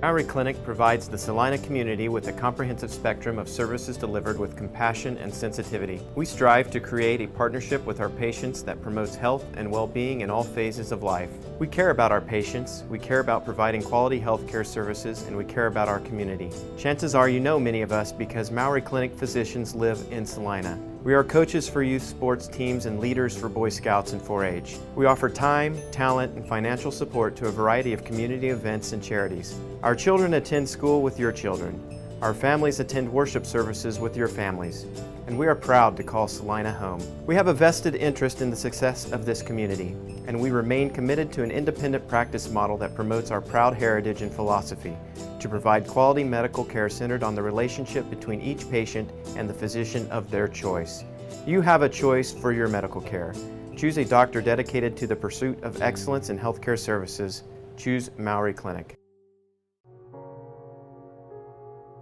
Our clinic provides the Salina community with a comprehensive spectrum of services delivered with compassion and sensitivity. We strive to create a partnership with our patients that promotes health and well-being in all phases of life. We care about our patients, we care about providing quality health care services, and we care about our community. Chances are you know many of us because Maori Clinic physicians live in Salina. We are coaches for youth sports teams and leaders for Boy Scouts and 4-H. We offer time, talent, and financial support to a variety of community events and charities. Our children attend school with your children. Our families attend worship services with your families. And we are proud to call Salina home. We have a vested interest in the success of this community, and we remain committed to an independent practice model that promotes our proud heritage and philosophy to provide quality medical care centered on the relationship between each patient and the physician of their choice. You have a choice for your medical care. Choose a doctor dedicated to the pursuit of excellence in healthcare services. Choose Maori Clinic.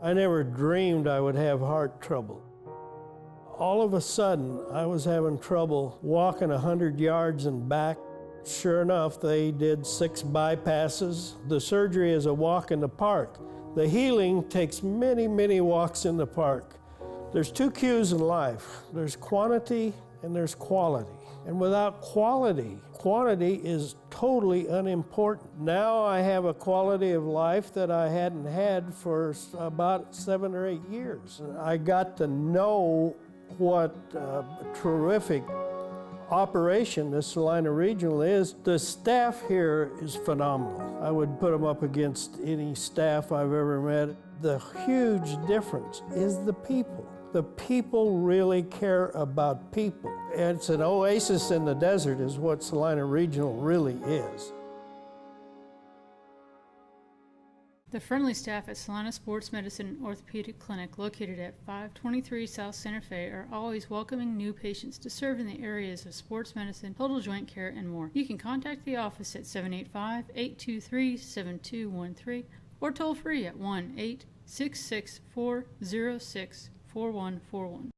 I never dreamed I would have heart trouble. All of a sudden, I was having trouble walking 100 yards and back. Sure enough, they did 6 bypasses. The surgery is a walk in the park. The healing takes many, many walks in the park. There's 2 Q's in life. There's quantity and there's quality. And without quality, quantity is totally unimportant. Now I have a quality of life that I hadn't had for about 7 or 8 years. I got to know what a terrific operation this Salina Regional is. The staff here is phenomenal. I would put them up against any staff I've ever met. The huge difference is the people. The people really care about people. It's an oasis in the desert is what Salina Regional really is. The friendly staff at Salina Sports Medicine and Orthopedic Clinic, located at 523 South Santa Fe, are always welcoming new patients to serve in the areas of sports medicine, total joint care, and more. You can contact the office at 785-823-7213 or toll free at 1-866-406-4141.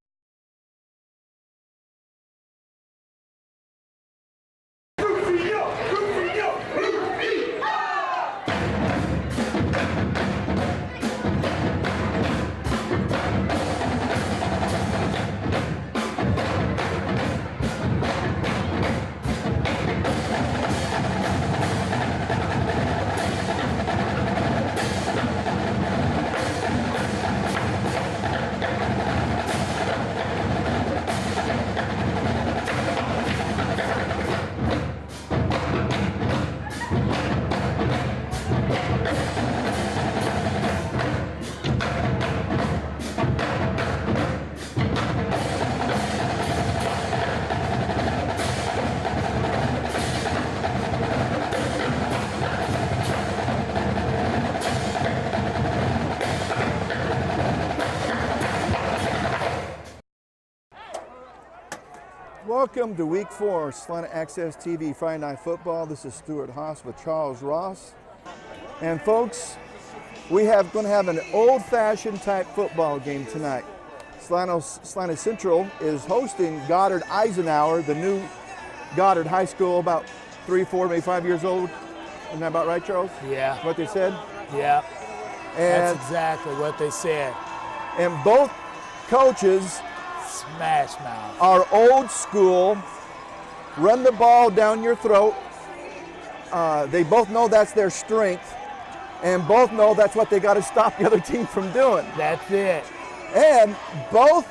Welcome to Week 4 Salina Access TV Friday Night Football. This is Stuart Haas with Charles Ross. And folks, we have going to have an old-fashioned type football game tonight. Salina Central is hosting Goddard Eisenhower, the new Goddard High School, about 3, 4, maybe 5 years old. Isn't that about right, Charles? Yeah. What they said? Yeah. And, that's exactly what they said. And both coaches Smash mouth. are old school, run the ball down your throat. They both know that's their strength, and both know that's what they got to stop the other team from doing. That's it. And both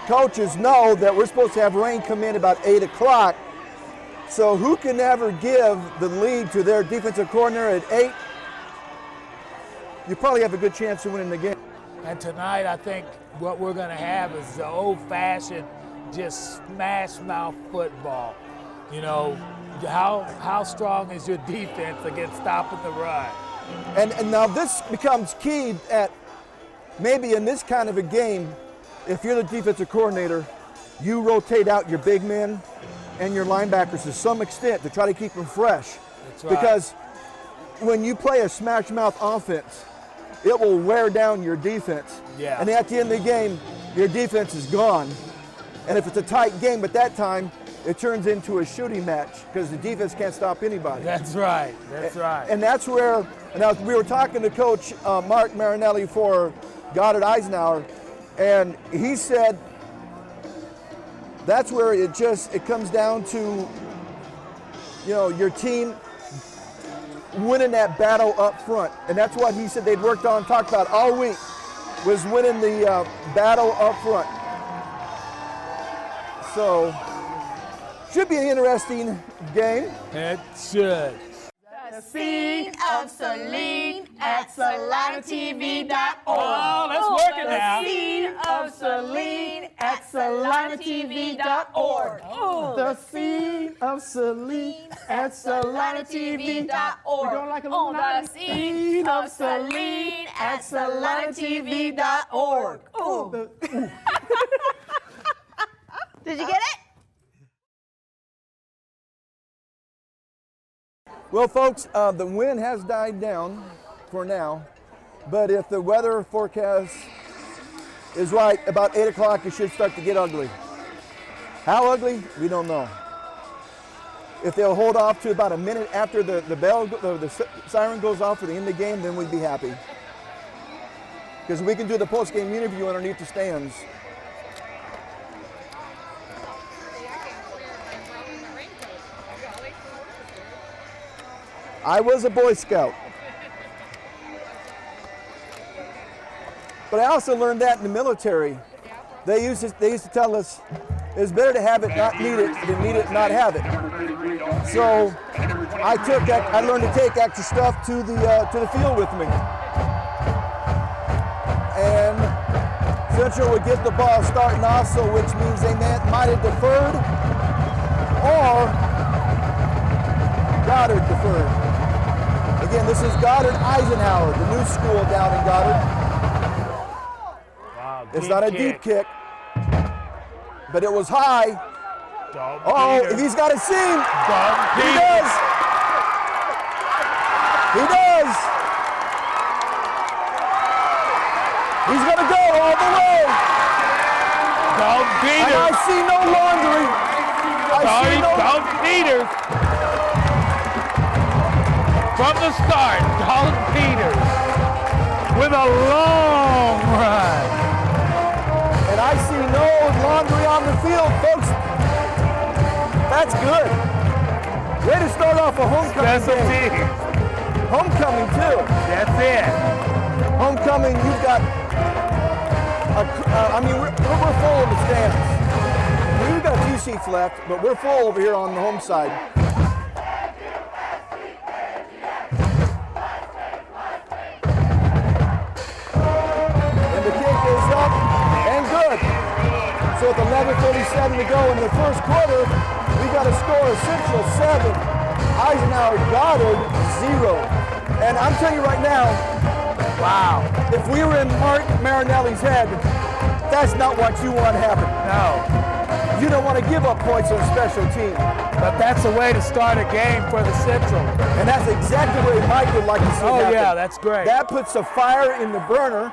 coaches know that we're supposed to have rain come in about 8 o'clock. So who can ever give the lead to their defensive coordinator at 8? You probably have a good chance of winning the game. And tonight, I think what we're going to have is the old-fashioned, just smash-mouth football. You know, how strong is your defense against stopping the run? And now this becomes key at maybe in this kind of a game. If you're the defensive coordinator, you rotate out your big men and your linebackers to some extent to try to keep them fresh. That's right. Because when you play a smash-mouth offense, it will wear down your defense. Yeah. And at the end of the game, your defense is gone. And if it's a tight game at that time, it turns into a shooting match because the defense can't stop anybody. That's right. That's right. And that's where, now we were talking to Coach Mark Marinelli for Goddard Eisenhower, and he said that's where it comes down to, you know, your team winning that battle up front. And that's what he said they'd worked on, talked about all week, was winning the battle up front. So, should be an interesting game. It should. The Scene of Salina at SalinaTV.org. Oh, let's work it now. The Scene of Salina at SalinaTV.org. The Scene of Salina at SalinaTV.org. We're going like a little The Scene of Salina at SalinaTV.org. Did you get it? Well, folks, the wind has died down for now, but if the weather forecast is right, about 8 o'clock it should start to get ugly. How ugly? We don't know. If they'll hold off to about a minute after the siren goes off for the end of the game, then we'd be happy. Because we can do the post-game interview underneath the stands. I was a Boy Scout. But I also learned that in the military. They used to tell us it's better to have it not need it than need it not have it. So I learned to take extra stuff to the field with me. And Central would get the ball starting off, so which means they might have deferred or Goddard deferred. Again, this is Goddard Eisenhower, the new school down in Goddard. Wow, it's not a deep kick, but it was high. If he's got a seam, he does. He does. He's going to go all the way. And I see no laundry. Doug Peters. From the start, Doug Peters with a long run. And I see no laundry on the field, folks. That's good. Way to start off a homecoming game. Homecoming, too. That's it. Homecoming, you've got, we're full of the stands. We've got a few seats left, but we're full over here on the home side. So with 11:37 to go in the first quarter, we got a score of Central 7, Eisenhower Goddard 0. And I'm telling you right now, wow, if we were in Mark Marinelli's head, that's not what you want to happen. No. You don't want to give up points on special team. But that's a way to start a game for the Central. And that's exactly what Mike would like to see happen. Oh yeah, that's great. That puts a fire in the burner.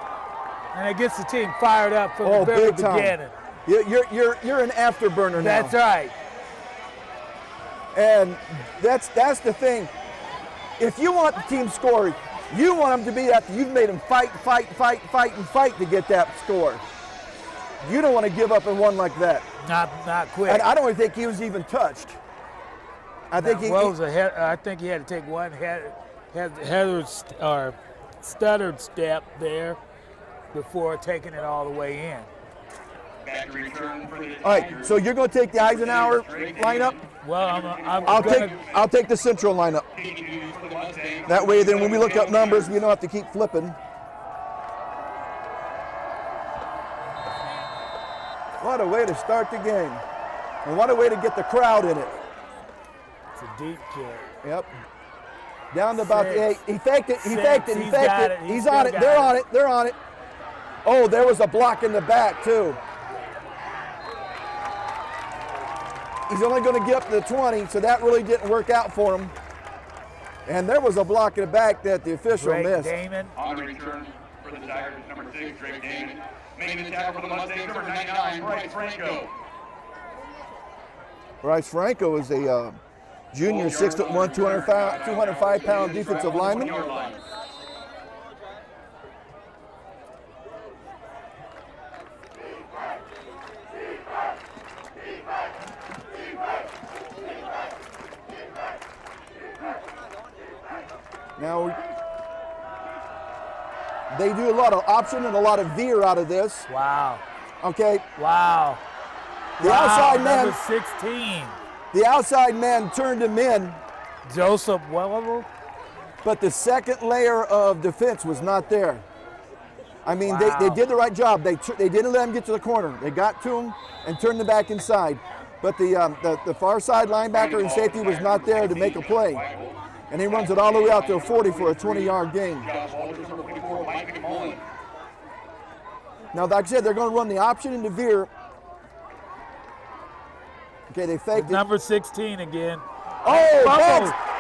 And it gets the team fired up from the very beginning. You're an afterburner now. That's right. And that's the thing. If you want the team scoring, you want them to be after you've made them fight to get that score. You don't want to give up in one like that. Not quick. And I don't even think he was even touched. I think he had to take one stuttered step there before taking it all the way in. All right, so you're going to take the Eisenhower lineup? Well, I'll take the Central lineup. That way, then when we look up numbers, we don't have to keep flipping. What a way to start the game, and what a way to get the crowd in it. It's a deep kick. Yep. Down to about the 8. He faked it. He faked it. He's on it. They're on it. Oh, there was a block in the back too. He's only going to get up to the 20, so that really didn't work out for him. And there was a block in the back that the official missed. Damon. On the return for the Tigers, number 6, Drake Damon. Making the tackle for the Mustangs, number 99, Bryce Franco. Bryce Franco is a junior, 6'1", 205-pound defensive lineman. Now, they do a lot of option and a lot of veer out of this. Wow. Okay. Wow. The outside man. Number 16. The outside man turned him in, Joseph Wellevel. but the second layer of defense was not there. I mean, Wow. they did the right job. They didn't let him get to the corner. They got to him and turned him back inside. But the far side linebacker and safety was not there to make a play. And he runs it all the way out to a 40 for a 20-yard gain. Now, like I said, they're going to run the option into veer. Okay, they faked it. Number 16 again. Oh, Fumble. Bucks.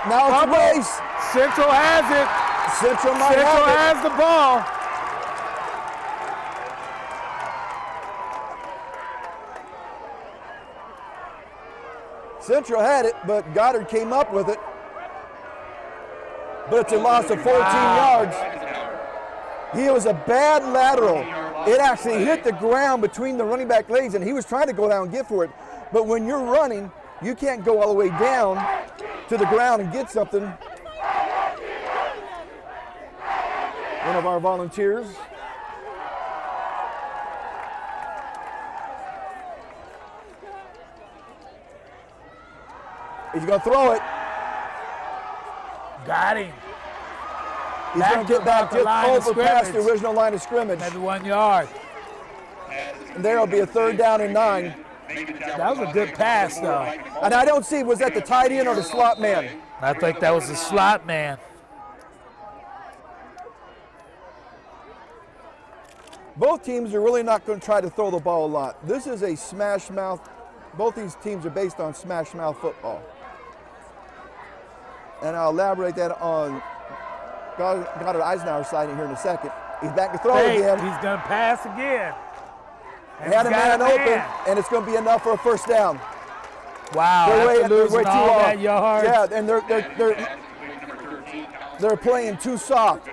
Now it's Race. Central has it. Central might Central have has the ball. it. Central had it, but Goddard came up with it. But it's a loss of 14 yards. He was a bad lateral. It actually hit the ground between the running back legs, and he was trying to go down and get for it. But when you're running, you can't go all the way down to the ground and get something. One of our volunteers. He's going to throw it. Got him. He's going to get back just over past the original line of scrimmage. Maybe 1 yard. And there will be a 3rd down and 9. That was a good pass, though. And I don't see, was that the tight end or the slot man? I think that was the slot man. Both teams are really not going to try to throw the ball a lot. This is a smash mouth. Both these teams are based on smash mouth football. And I'll elaborate that on Goddard Eisenhower's side here in a second. He's back to throw again. He's going to pass again. And Had a he's got man open, and it's going to be enough for a 1st down. Wow, after losing all that yards. Yeah, and they're playing too soft.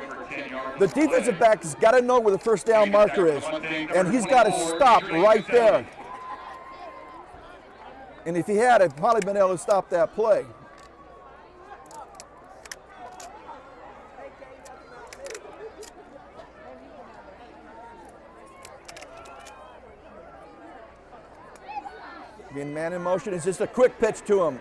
The defensive back has got to know where the 1st down marker is, and he's got to stop right there. And if he had, I'd probably been able to stop that play. Again, man in motion. It's just a quick pitch to him.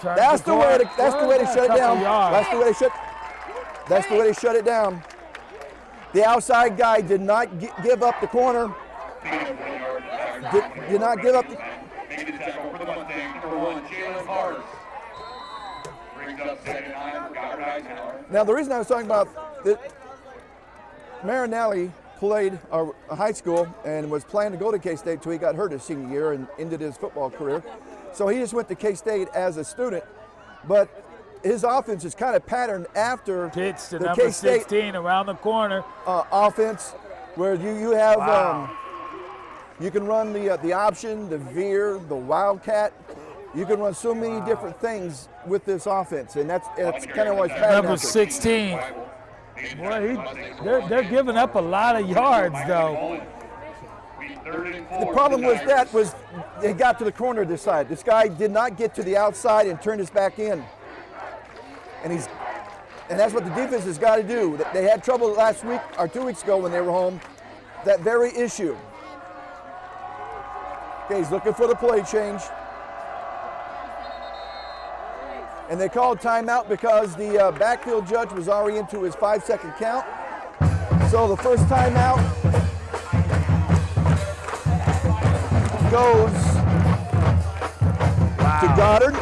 That's the way to shut it down. That's the way to shut it down. The outside guy did not give up the corner. Did not give up. Now the reason I was talking about that, Marinelli played high school and was planning to go to K-State until he got hurt his senior year and ended his football career. So he just went to K-State as a student, but his offense is kind of patterned after pitch to the number K-State 16 around the corner. Offense, where you have Wow. you can run the option, the veer, the wildcat. You can run so many different things with this offense, and that's kind of what's patterned Number after. 16. Boy, they're giving up a lot of yards, though. The problem was they got to the corner this side. This guy did not get to the outside and turned his back in. And that's what the defense has got to do. They had trouble last week or 2 weeks ago when they were home. That very issue. Okay, he's looking for the play change. And they called timeout because the backfield judge was already into his 5-second count. So the first timeout goes to Goddard.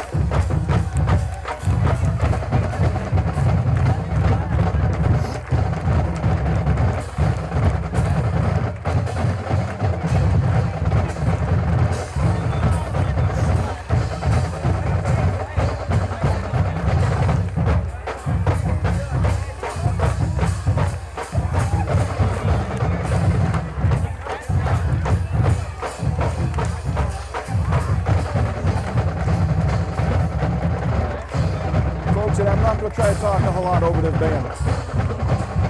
onslaught over the Bandits.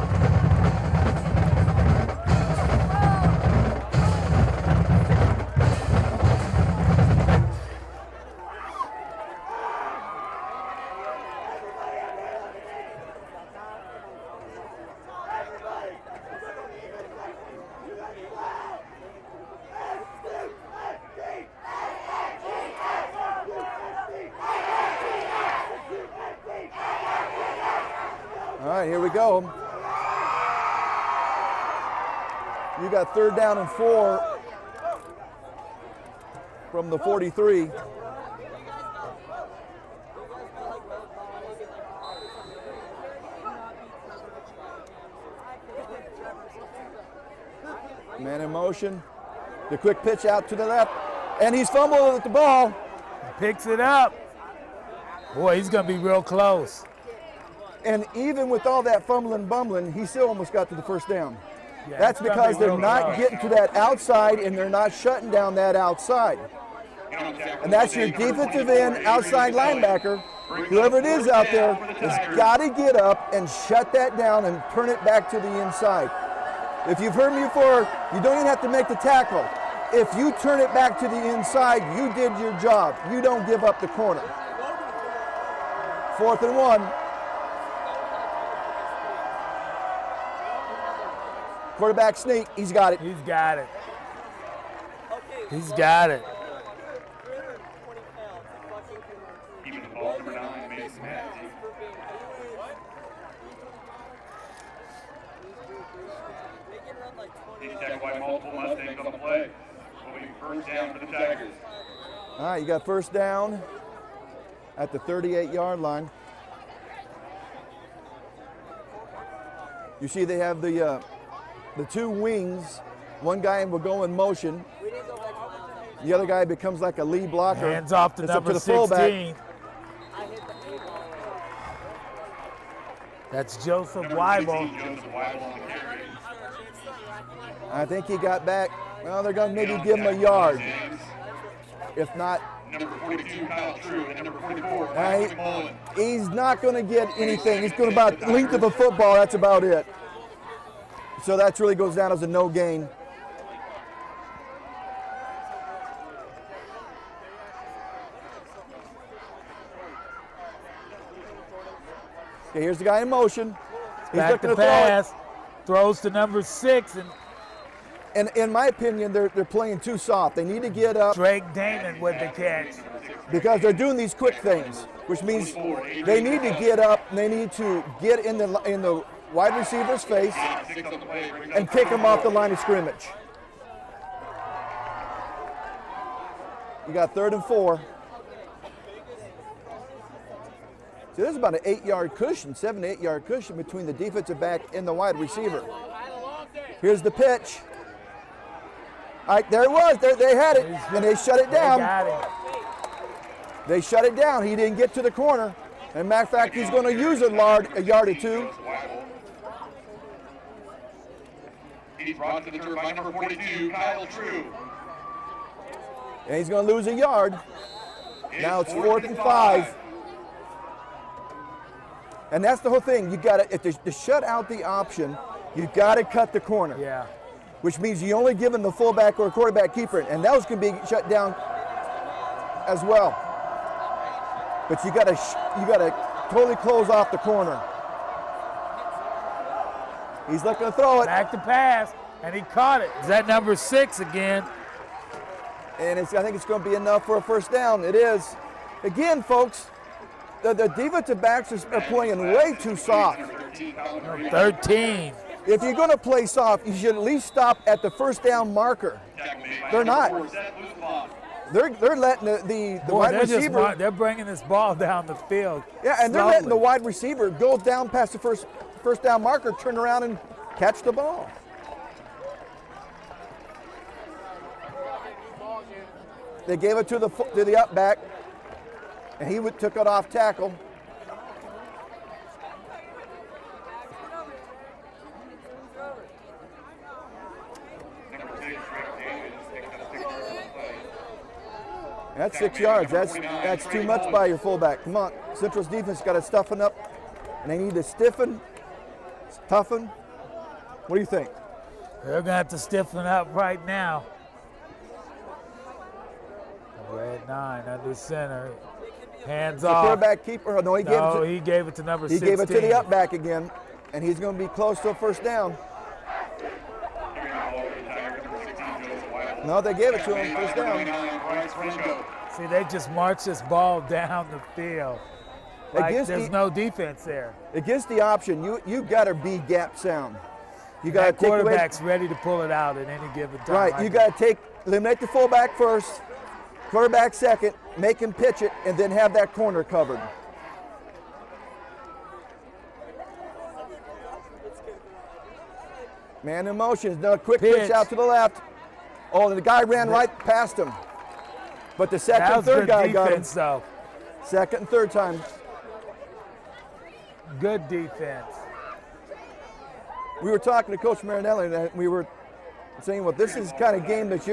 All right, here we go. You got 3rd down and 4 from the 43. Man in motion. The quick pitch out to the left. And he's fumbling at the ball. Picks it up. Boy, he's going to be real close. And even with all that fumbling, bumbling, he still almost got to the 1st down. Yeah, That's it's gonna because be they're real not close. getting to that outside and they're not shutting down that outside. And that's your defensive end, outside linebacker. Whoever it is out there has got to get up and shut that down and turn it back to the inside. If you've heard me before, you don't even have to make the tackle. If you turn it back to the inside, you did your job. You don't give up the corner. 4th and 1. Quarterback sneak, he's got it. He's got it. He's got it. Keeping the ball number 9, Mason Matthews. He's tackled by multiple Mustangs on the play. Will be 1st down for the Tigers. All right, you got 1st down at the 38-yard line. You see they have the 2 wings. One guy will go in motion. The other guy becomes like a lead blocker. Hands off to It's up number the fullback. 16. That's Joseph Number Weibel. 16, Joseph Weibel on the carry. I think he got back. Well, they're going to maybe give him a yard. If not, Number 42, Kyle True, and number 44, Right. Patrick Mullen. he's not going to get anything. He's going about length of a football. That's about it. So that really goes down as a no gain. Okay, here's the guy in motion. He's Back looking to to throw it. pass. Throws to number 6, and And in my opinion, they're playing too soft. They need to get up Drake Damon with the catch. because they're doing these quick things, which means they need to get up and they need to get in the wide receiver's face 6 on the play, brings and up kick him off the line of scrimmage. You got 3rd and 4. See, there's about an 8-yard cushion, 7 to 8 yard cushion between the defensive back and the wide receiver. Here's the pitch. All right, there it was. They had it, and they shut it They down. got him. They shut it down. He didn't get to the corner. As a matter of fact, he's going to use a yard or 2. He's brought to the turf by number 42, Kyle True. And he's going to lose a yard. Now it's 4th and 5. And that's the whole thing. You got to shut out the option. You got to cut the corner, Yeah. which means you only give him the fullback or quarterback keeper, and those can be shut down as well. But you got to totally close off the corner. He's looking to throw it, Back to pass, and he caught it. Is that number 6 again? and I think it's going to be enough for a 1st down. It is. Again, folks, the defensive backs are playing way too soft. 13. If you're going to play soft, you should at least stop at the 1st down marker. They're not. They're letting the Boy, wide receiver. they're bringing this ball down the field. Yeah, and they're letting the slowly. wide receiver go down past the first down marker, turn around and catch the ball. They gave it to the up back, and he took it off tackle. That's 6 yards. That's too much by your fullback. Come on, Central's defense got to toughen up and they need to stiffen, toughen. What do you think? They're going to have to stiffen up right now. Red 9 under center. Hands The off. quarterback keeper. No, he gave it to number 16. He gave it to the up back again, and he's going to be close to a first down. No, they gave it to him. First down. See, they just marched this ball down the field. Like there's no defense there. Against the option, you got to be gap sound. You got to take away. Quarterback's ready to pull it out at any given time. Right, you got to eliminate the fullback first, quarterback second, make him pitch it, and then have that corner covered. Man in motion, he's done a quick pitch out to the left. Oh, and the guy ran right past him. But the second and third guy got him. Though. Second and third time. Good defense. We were talking to Coach Marinelli, and we were saying, well, this is the kind of game that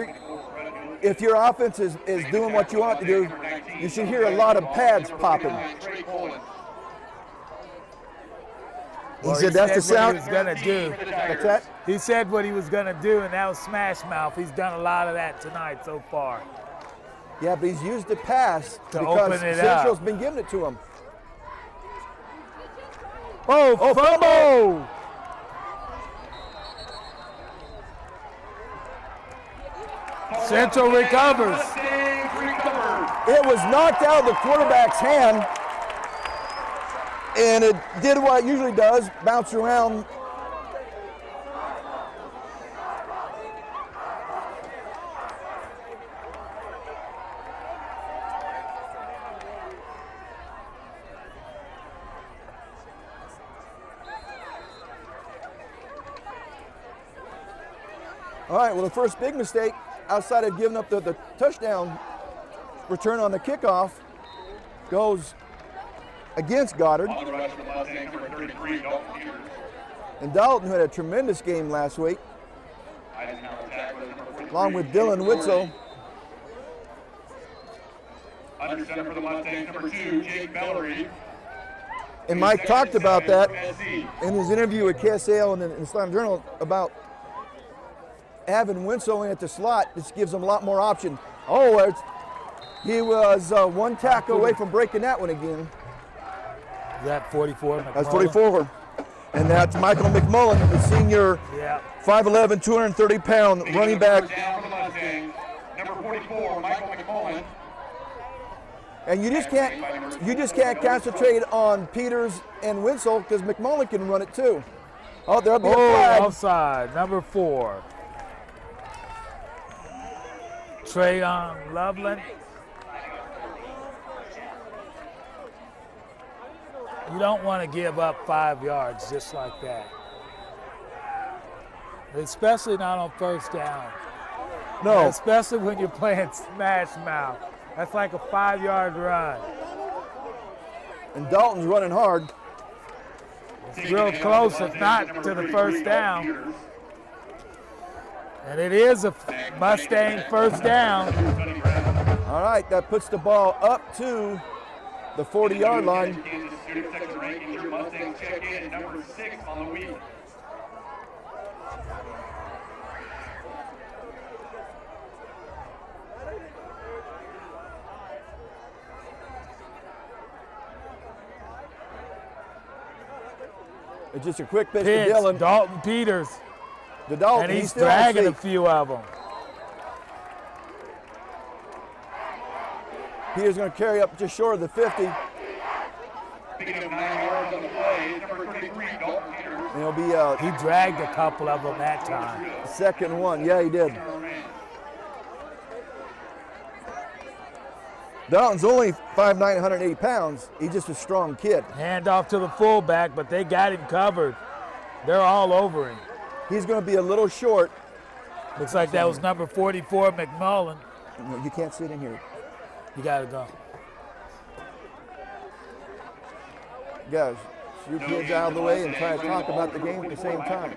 if your offense is doing what you want to do, you should hear a lot of pads popping. Well, he said that's the sound he was going to do. What's that? He said what he was going to do, and that was smash mouth. He's done a lot of that tonight so far. Yeah, but he's used the pass to because open it Central's up. Been giving it to him. Oh, fumble! Central recovers. It was knocked out of the quarterback's hand, and it did what it usually does, bounce around. All right, well, the first big mistake outside of giving up the touchdown return on the kickoff goes against Goddard. And Dalton, who had a tremendous game last week, along with Dylan Witzel. Under center for the Mustangs, number 2, Jake Bellery. And Mike talked about that in his interview with KSAL and in the Salina Journal about having Winslow in at the slot. This gives him a lot more option. Oh, he was one tackle away from breaking that one again. Is that 44? McMullen? That's 44. And that's Michael McMullen, the senior, 5'11", 230-pound running back. Down for the Mustangs, number 44, Michael McMullen. And you just can't concentrate on Peters and Winslow because McMullen can run it too. Oh, there'll be a flag. Offside, number 4. Trayon Loveland. You don't want to give up 5 yards just like that. Especially not on first down. No. Especially when you're playing smash mouth. That's like a 5-yard run. And Dalton's running hard. It's real close, if not to the first down. And it is a Mustang first down. All right, that puts the ball up to the 40-yard line. Mustangs check in, number 6 on the week. It's just a quick pitch to Dylan. Dalton Peters. The Dalton, and he's dragging a few of them. Peters going to carry up just short of the 50. Picking up 9 yards on the play, number 33, Dalton Peters. And he'll be he dragged a couple of them that time. Second one, yeah, he did. Dalton's only 5'9", 180 pounds. He's just a strong kid. Hand off to the fullback, but they got him covered. They're all over him. He's going to be a little short. Looks like that was number 44, McMullen. No, you can't sit in here. You got to go. Guys, your kids out of the way and try to talk about the game at the same time.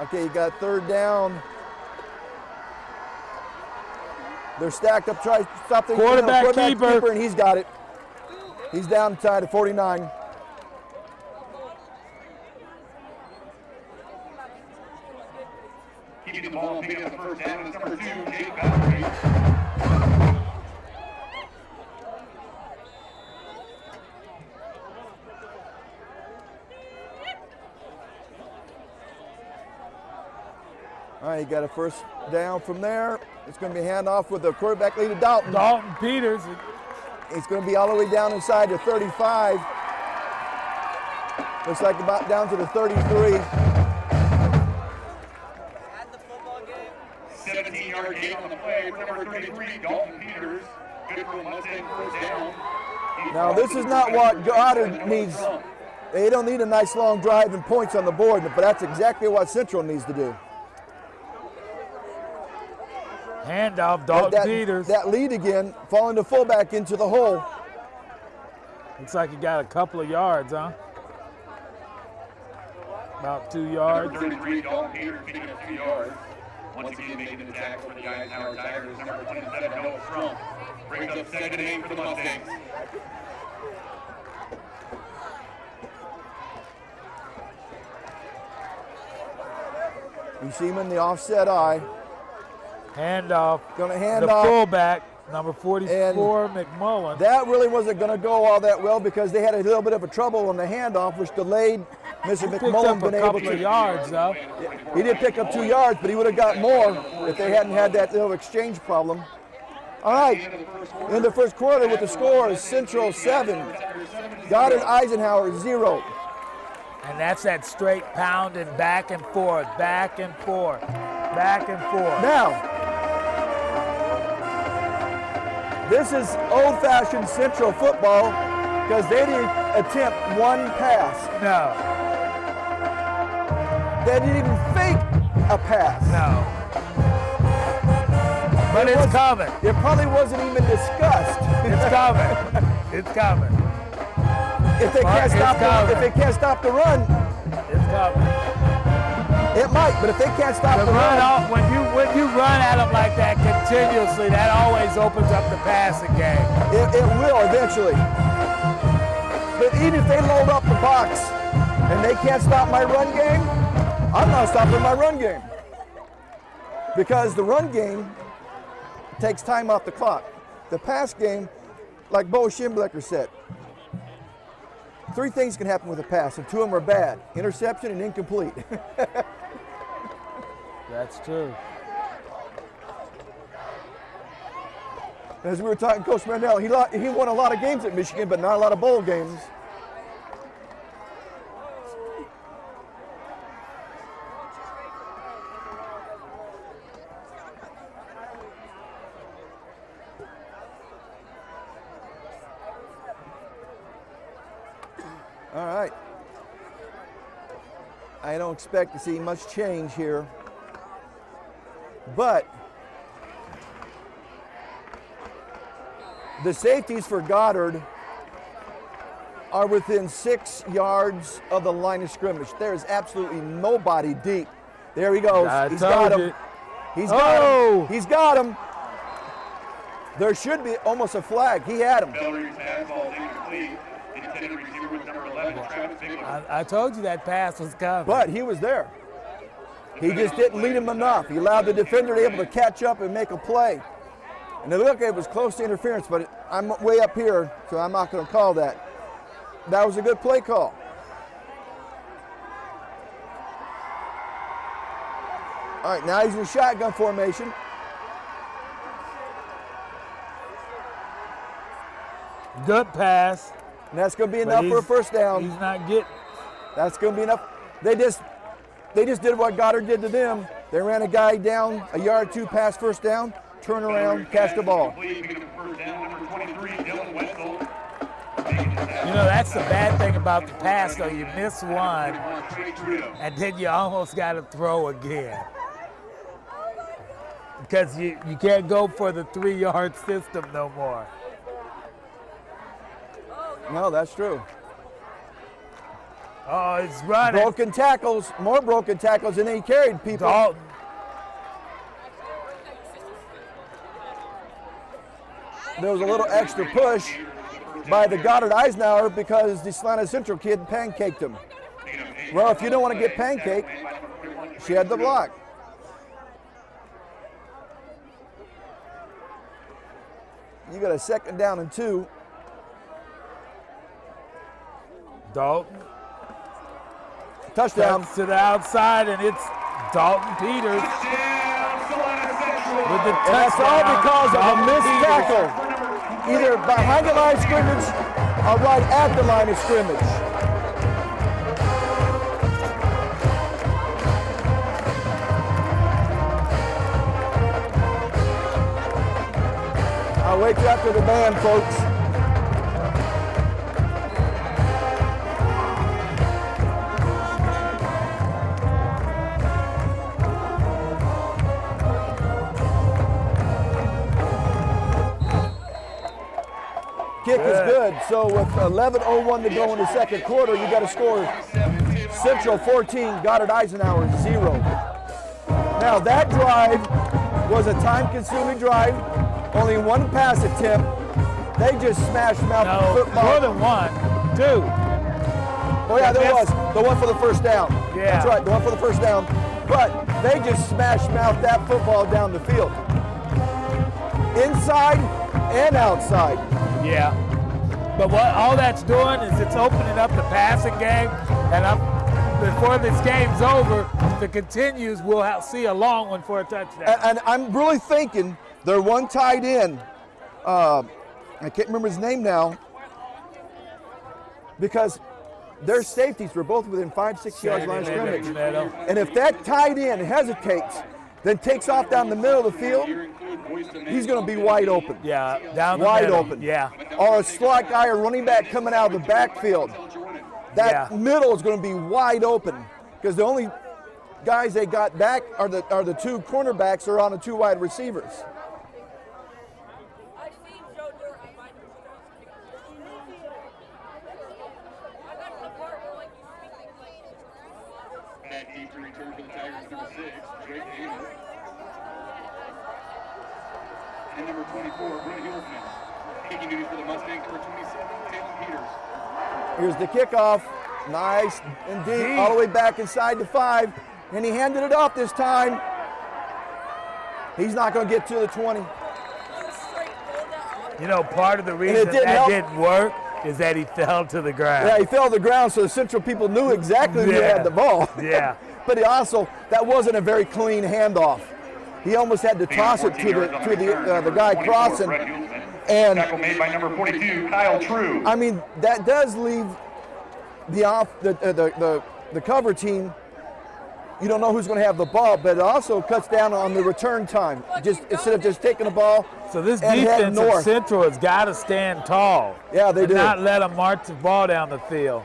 Okay, you got third down. They're stacked up, try to stop the Quarterback keeper. and he's got it. He's down tied at 49. Keeping the ball, picking up the first down is number 2, Jake Goddard. All right, he got a first down from there. It's going to be a handoff with the quarterback lead to Dalton. Dalton Peters. He's going to be all the way down inside the 35. Looks like about down to the 33. 17-yard gain on the play for number 33, Dalton Peters. Good for a Mustang first down. Now this is not what Goddard needs. They don't need a nice long drive and points on the board, but that's exactly what Central needs to do. Handoff, Dalton Peters. That lead again, falling to fullback into the hole. Looks like he got a couple of yards, huh? About 2 yards. Number 33, Dalton Peters, picking up 2 yards. Once again, making the tackle for the Eisenhower Tigers, number 27, Noah Trump. Brings up 2nd and 8 for the Mustangs. You see him in the offset eye. Handoff. Going to hand the off. fullback, number 44, McMullen. That really wasn't going to go all that well because they had a little bit of a trouble on the handoff, which delayed Mr. McMullen being able to. Picked up a couple of yards, though. He did pick up 2 yards, but he would have got more if they hadn't had that little exchange problem. All right, in the first quarter with the score is Central 7, Goddard Eisenhower 0. And that's that straight pounding back and forth, back and forth, back and forth. Now, this is old-fashioned Central football because they didn't attempt one pass. No. They didn't even fake a pass. No. But it's coming. It probably wasn't even discussed. It's coming. It's coming. If they can't stop the run, it's coming. It might, but if they can't stop the run, when you run at them like that continuously, that always opens up the passing game. It will eventually. But even if they load up the box and they can't stop my run game, I'm not stopping my run game. Because the run game takes time off the clock. The pass game, like Bo Schemblecker said, 3 things can happen with a pass, and 2 of them are bad: interception and incomplete. That's true. As we were talking, Coach Mandel, he won a lot of games at Michigan, but not a lot of bowl games. All right. I don't expect to see much change here, but the safeties for Goddard are within 6 yards of the line of scrimmage. There is absolutely nobody deep. There he goes. He's got him. He's got him. He's got him. There should be almost a flag. He had him. I told you that pass was coming. But he was there. He just didn't lead him enough. He allowed the defender to be able to catch up and make a play. And it looked like it was close to interference, but I'm way up here, so I'm not going to call that. That was a good play call. All right, now he's in shotgun formation. Good pass. And that's going to be enough for a first down. He's not getting. That's going to be enough. They just did what Goddard did to them. They ran a guy down, a yard or 2 pass first down, turn around, catch the ball. You know, that's the bad thing about the pass, though. You miss one, and then you almost got to throw again. Because you can't go for the 3-yard system no more. No, that's true. Oh, it's running. Broken tackles, more broken tackles, and then he carried people. Dalton. there was a little extra push by the Goddard Eisenhower because the Salina Central kid pancaked him. Well, if you don't want to get pancaked, she had the block. You got a 2nd down and 2. Dalton. Touchdown. To the outside, and it's Dalton Peters with the touchdown. And that's all because of a missed tackle, either behind the line of scrimmage or right at the line of scrimmage. I'll wait till after the band, folks. Kick is good. So with 11:01 to go in the 2nd quarter, you got to score Central 14, Goddard Eisenhower 0. Now that drive was a time-consuming drive. Only 1 pass attempt. They just smashed mouth the football. More than 1, 2. Oh yeah, there was. The one for the first down. Yeah. That's right, the one for the first down. But they just smashed mouth that football down the field. Inside and outside. Yeah. But what all that's doing is it's opening up the passing game. And before this game's over, if it continues, we'll see a long one for a touchdown. And I'm really thinking their one tight end, I can't remember his name now, because their safeties were both within 5-6 yards line of scrimmage. And if that tight end hesitates, then takes off down the middle of the field, he's going to be wide open. Yeah, down the wide middle. open. Yeah. Or a slot guy or running back coming out of the backfield. That middle is going to be wide open because the only guys they got back are the 2 cornerbacks or on the 2 wide receivers. Return for the Tigers, number 6, Drake Taylor. And number 24, Brent Hillsman. Taking duties for the Mustangs, number 27, Taylor Peters. Here's the kickoff. Nice indeed. All the way back inside the 5. And he handed it off this time. He's not going to get to the 20. You know, part of the reason that didn't work is that he fell to the ground. Yeah, he fell to the ground, so the Central people knew exactly who had the ball. Yeah. But he also, that wasn't a very clean handoff. He almost had to toss it to the guy crossing. And tackle made by number 42, Kyle True. I mean, that does leave the cover team. You don't know who's going to have the ball, but it also cuts down on the return time. Just instead of just taking the ball. So this defense of Central has got to stand tall. Yeah, they do. Not let them march the ball down the field.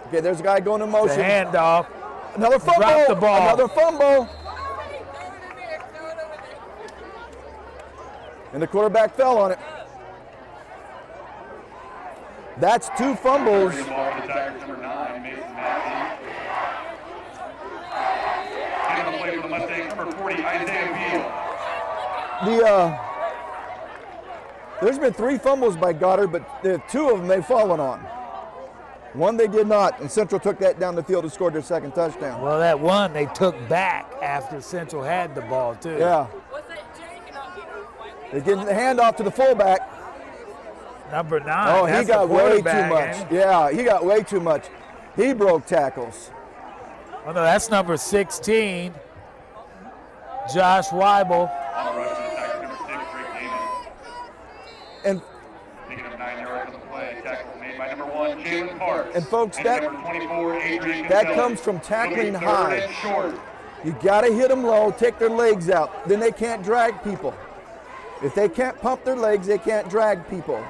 Okay, there's a guy going in motion. The handoff. Another fumble. Drop the ball. Another fumble. And the quarterback fell on it. That's 2 fumbles. There's been 3 fumbles by Goddard, but 2 of them they've fallen on. 1 they did not, and Central took that down the field and scored their 2nd touchdown. Well, that one they took back after Central had the ball, too. Yeah. They get the handoff to the fullback. Number 9. Oh, he got way too much. Yeah, he got way too much. He broke tackles. Oh, no, that's number 16, Josh Weibel. And folks, that comes from tackling high. You got to hit them low, take their legs out. Then they can't drag people. If they can't pump their legs, they can't drag people.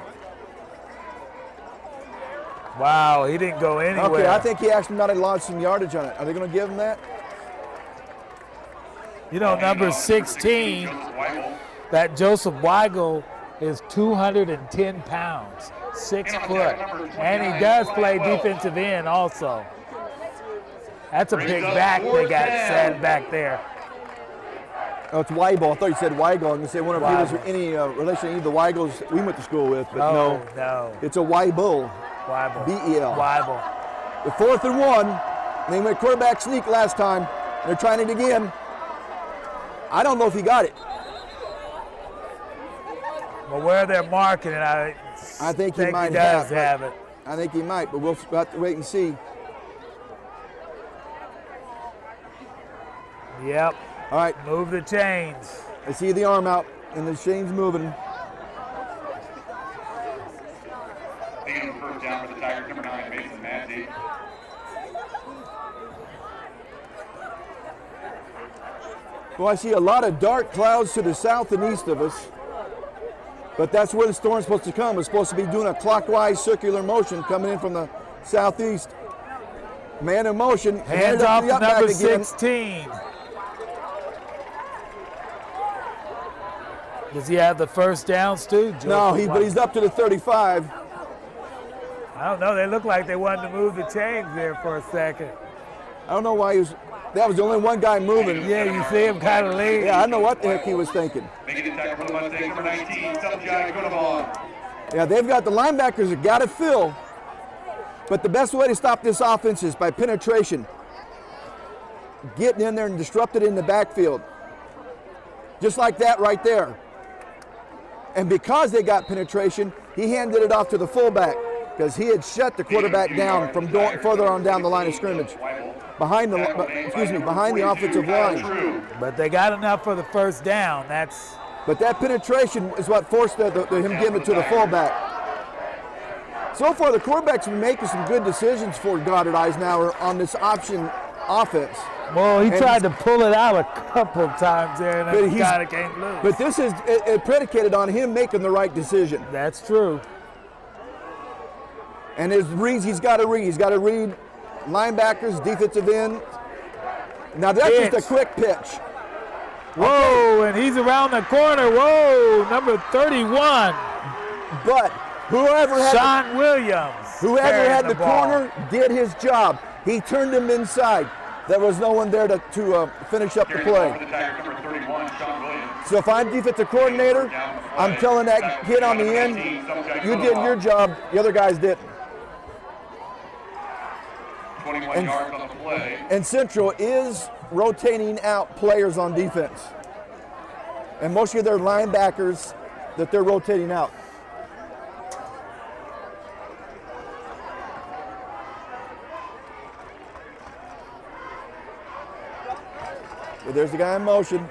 Wow, he didn't go anywhere. Okay, I think he actually might have lost some yardage on it. Are they going to give him that? You know, number 16, that Joseph Weigel is 210 pounds, 6 foot. And he does play defensive end also. That's a big back they got set back there. Oh, it's Weigel. I thought you said Weigel. I'm going to say, wonder if he was any relation to any of the Weigels we went to school with, but no. No. It's a Weibel. Weibel. B-E-L. Weibel. The 4th and 1. They went quarterback sneak last time. They're trying it again. I don't know if he got it. Well, where they're marking it, I think he might does have, have it. I think he might, but we'll have to wait and see. Yep. All right. Move the chains. I see the arm out, and the chain's moving. Taking the first down for the Tigers, number 9, Mason Massey. Well, I see a lot of dark clouds to the south and east of us, but that's where the storm's supposed to come. It's supposed to be doing a clockwise circular motion coming in from the southeast. Man in motion. Hands off to number 16. Does he have the first down, Stu? No, but he's up to the 35. I don't know. They look like they wanted to move the chains there for a second. I don't know why that was the only one guy moving. Yeah, you see him kind of lean. Yeah, I don't know what the heck he was thinking. Making the tackle for the Mustangs, number 19, Sunshine Goddard. Yeah, they've got the linebackers that got to fill, but the best way to stop this offense is by penetration. Getting in there and disrupt it in the backfield. Just like that right there. And because they got penetration, he handed it off to the fullback because he had shut the quarterback down from going further on down the line of scrimmage. Behind the offensive line. But they got enough for the first down. But that penetration is what forced him giving it to the fullback. So far, the quarterback's been making some good decisions for Goddard Eisenhower on this option offense. Well, he tried to pull it out a couple of times there, and he kind of came loose. But this is predicated on him making the right decision. That's true. And his reads, he's got to read. He's got to read linebackers, defensive end. Now that's just a quick pitch. Whoa, and he's around the corner. Whoa, number 31. But whoever had the corner did his job. He turned him inside. There was no one there to finish up the play. So if I'm defensive coordinator, I'm telling that kid on the end, you did your job, the other guys didn't. 21 yards on the play. And Central is rotating out players on defense. And mostly their linebackers that they're rotating out. Well, there's the guy in motion.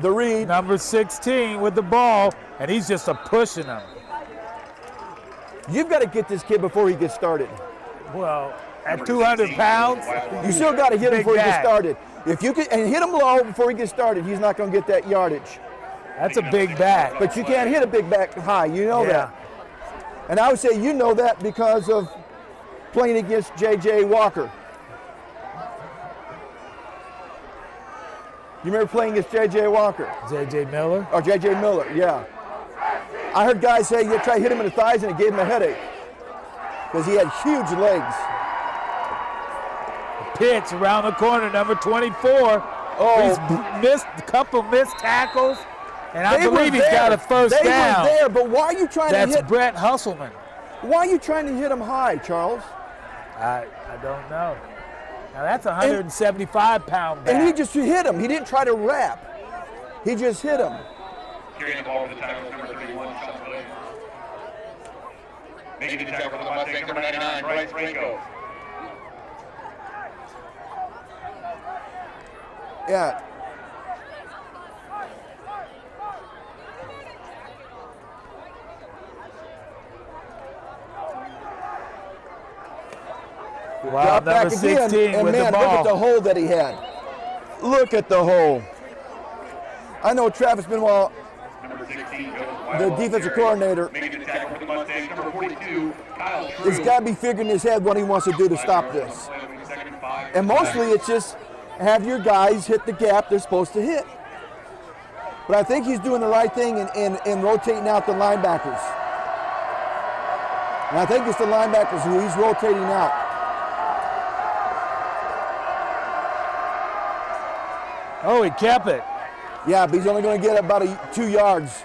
The read. Number 16 with the ball, and he's just pushing him. You've got to get this kid before he gets started. Well, at 200 pounds, you still got to hit him before he gets started. If you can and hit him low before he gets started, he's not going to get that yardage. That's a big back. But you can't hit a big back high. You know that. And I would say you know that because of playing against J.J. Walker. You remember playing against J.J. Walker? J.J. Miller? Or J.J. Miller, yeah. I heard guys say you try to hit him in the thighs and it gave him a headache because he had huge legs. Pitch around the corner, number 24. Oh, he's missed a couple missed tackles, and I believe he's got a first down. They were there, but why are you trying to hit? That's Brett Husselman. Why are you trying to hit him high, Charles? I don't know. Now that's a 175-pound back. And he just hit him. He didn't try to wrap. He just hit him. Carrying the ball for the Tigers, number 31, Sean Williams. Making the tackle for the Mustangs, number 99, Bryce Rango. Yeah. Wow, number 16 and with man, the ball. Look at the hole that he had. Look at the hole. I know Travis Benoit, the defensive coordinator, has got to be figuring in his head what he wants to do to stop this. And mostly it's just have your guys hit the gap they're supposed to hit. But I think he's doing the right thing in rotating out the linebackers. And I think it's the linebackers who he's rotating out. Oh, he kept it. Yeah, but he's only going to get about 2 yards.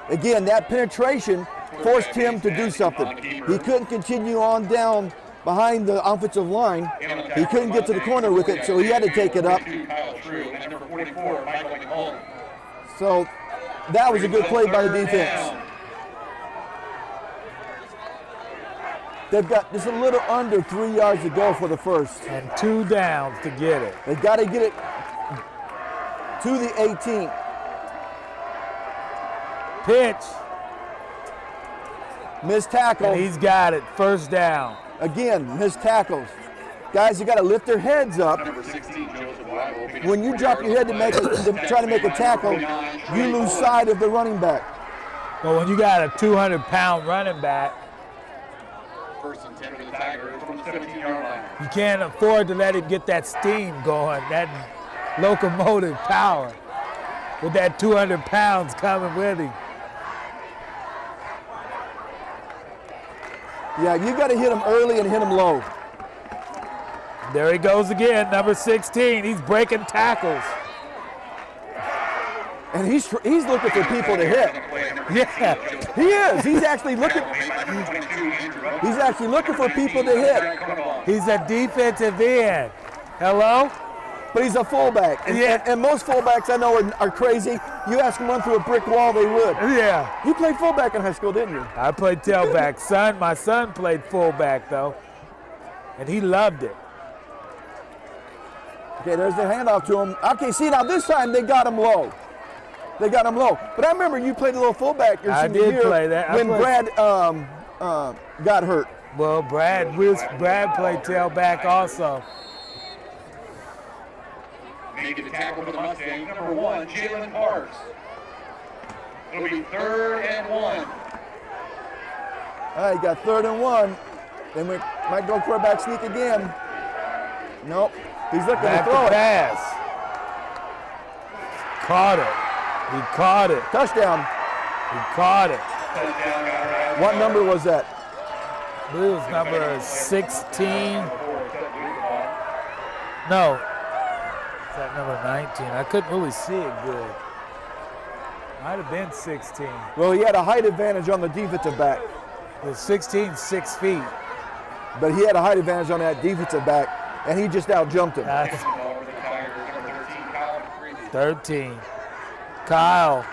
Again, that penetration forced him to do something. He couldn't continue on down behind the offensive line. He couldn't get to the corner with it, so he had to take it up. So that was a good play by the defense. They've got just a little under 3 yards to go for the first. And 2 downs to get it. They got to get it to the 18. Pitch. Missed tackle. And he's got it. First down. Again, missed tackles. Guys, you got to lift their heads up. When you drop your head to try to make a tackle, you lose sight of the running back. But when you got a 200-pound running back, First and 10 for the Tigers from the 17-yard line. you can't afford to let him get that steam going, that locomotive power, with that 200 pounds coming with him. Yeah, you got to hit him early and hit him low. There he goes again, number 16. He's breaking tackles. And he's looking for people to hit. Yeah, He is. He's actually looking for people to hit. he's a defensive end. Hello? But he's a fullback. And most fullbacks I know are crazy. You ask them to run through a brick wall, they would. Yeah. You played fullback in high school, didn't you? I played tailback. My son played fullback, though, and he loved it. Okay, there's the handoff to him. Okay, see, now this time they got him low. They got him low. But I remember you played a little fullback your senior year. I did play that. When Brad got hurt. Well, Brad played tailback also. Making the tackle for the Mustangs, number 1, Jalen Parks. It'll be 3rd and 1. All right, you got 3rd and 1. Then we might go quarterback sneak again. Nope. He's looking Back to throw it. Pass. Caught it. He caught it. Touchdown. He caught it. What number was that? I believe it was number 16. No. Is that number 19? I couldn't really see it good. Might have been 16. Well, he had a height advantage on the defensive back. It was 16, 6 feet. But he had a height advantage on that defensive back, and he just out-jumped him. 13. Kyle,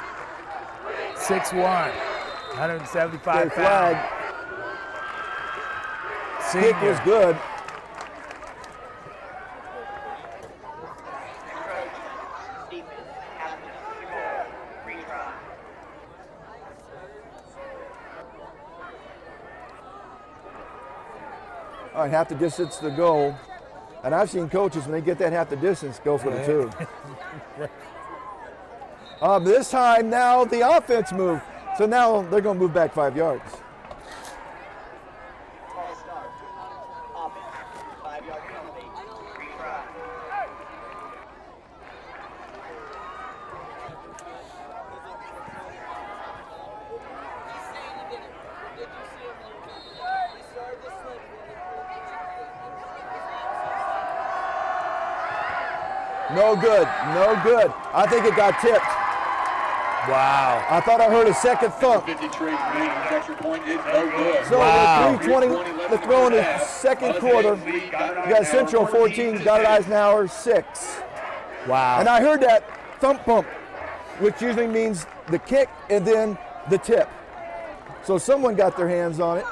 6'1", 175 flag. pounds. Kick was good. All right, half the distance to go. And I've seen coaches, when they get that half the distance, go for the 2. This time, now the offense moved. So now they're going to move back 5 yards. No good, no good. I think it got tipped. Wow. I thought I heard a second thump. 50 straight remaining. Extra point is no good. So Wow. with 3:20 to throw in the second quarter, you got Central 14, Goddard Eisenhower 6. Wow. And I heard that thump bump, which usually means the kick and then the tip. So someone got their hands on it.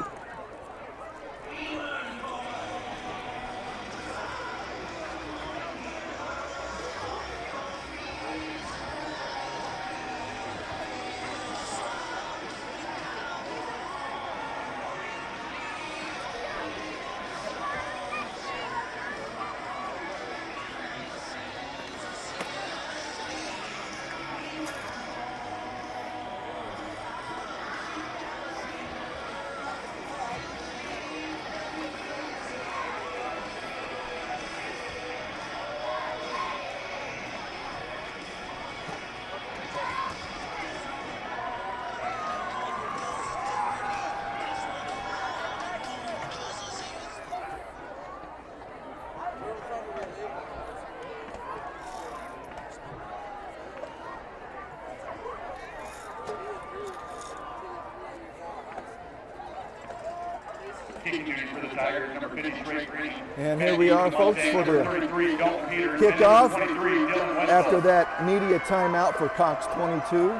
kicking duty for the Tigers, number 50, Trey Green. And here we are, folks, for the 33, Dalton Peters. kickoff 23, Dylan Westphal. after that media timeout for Cox 22.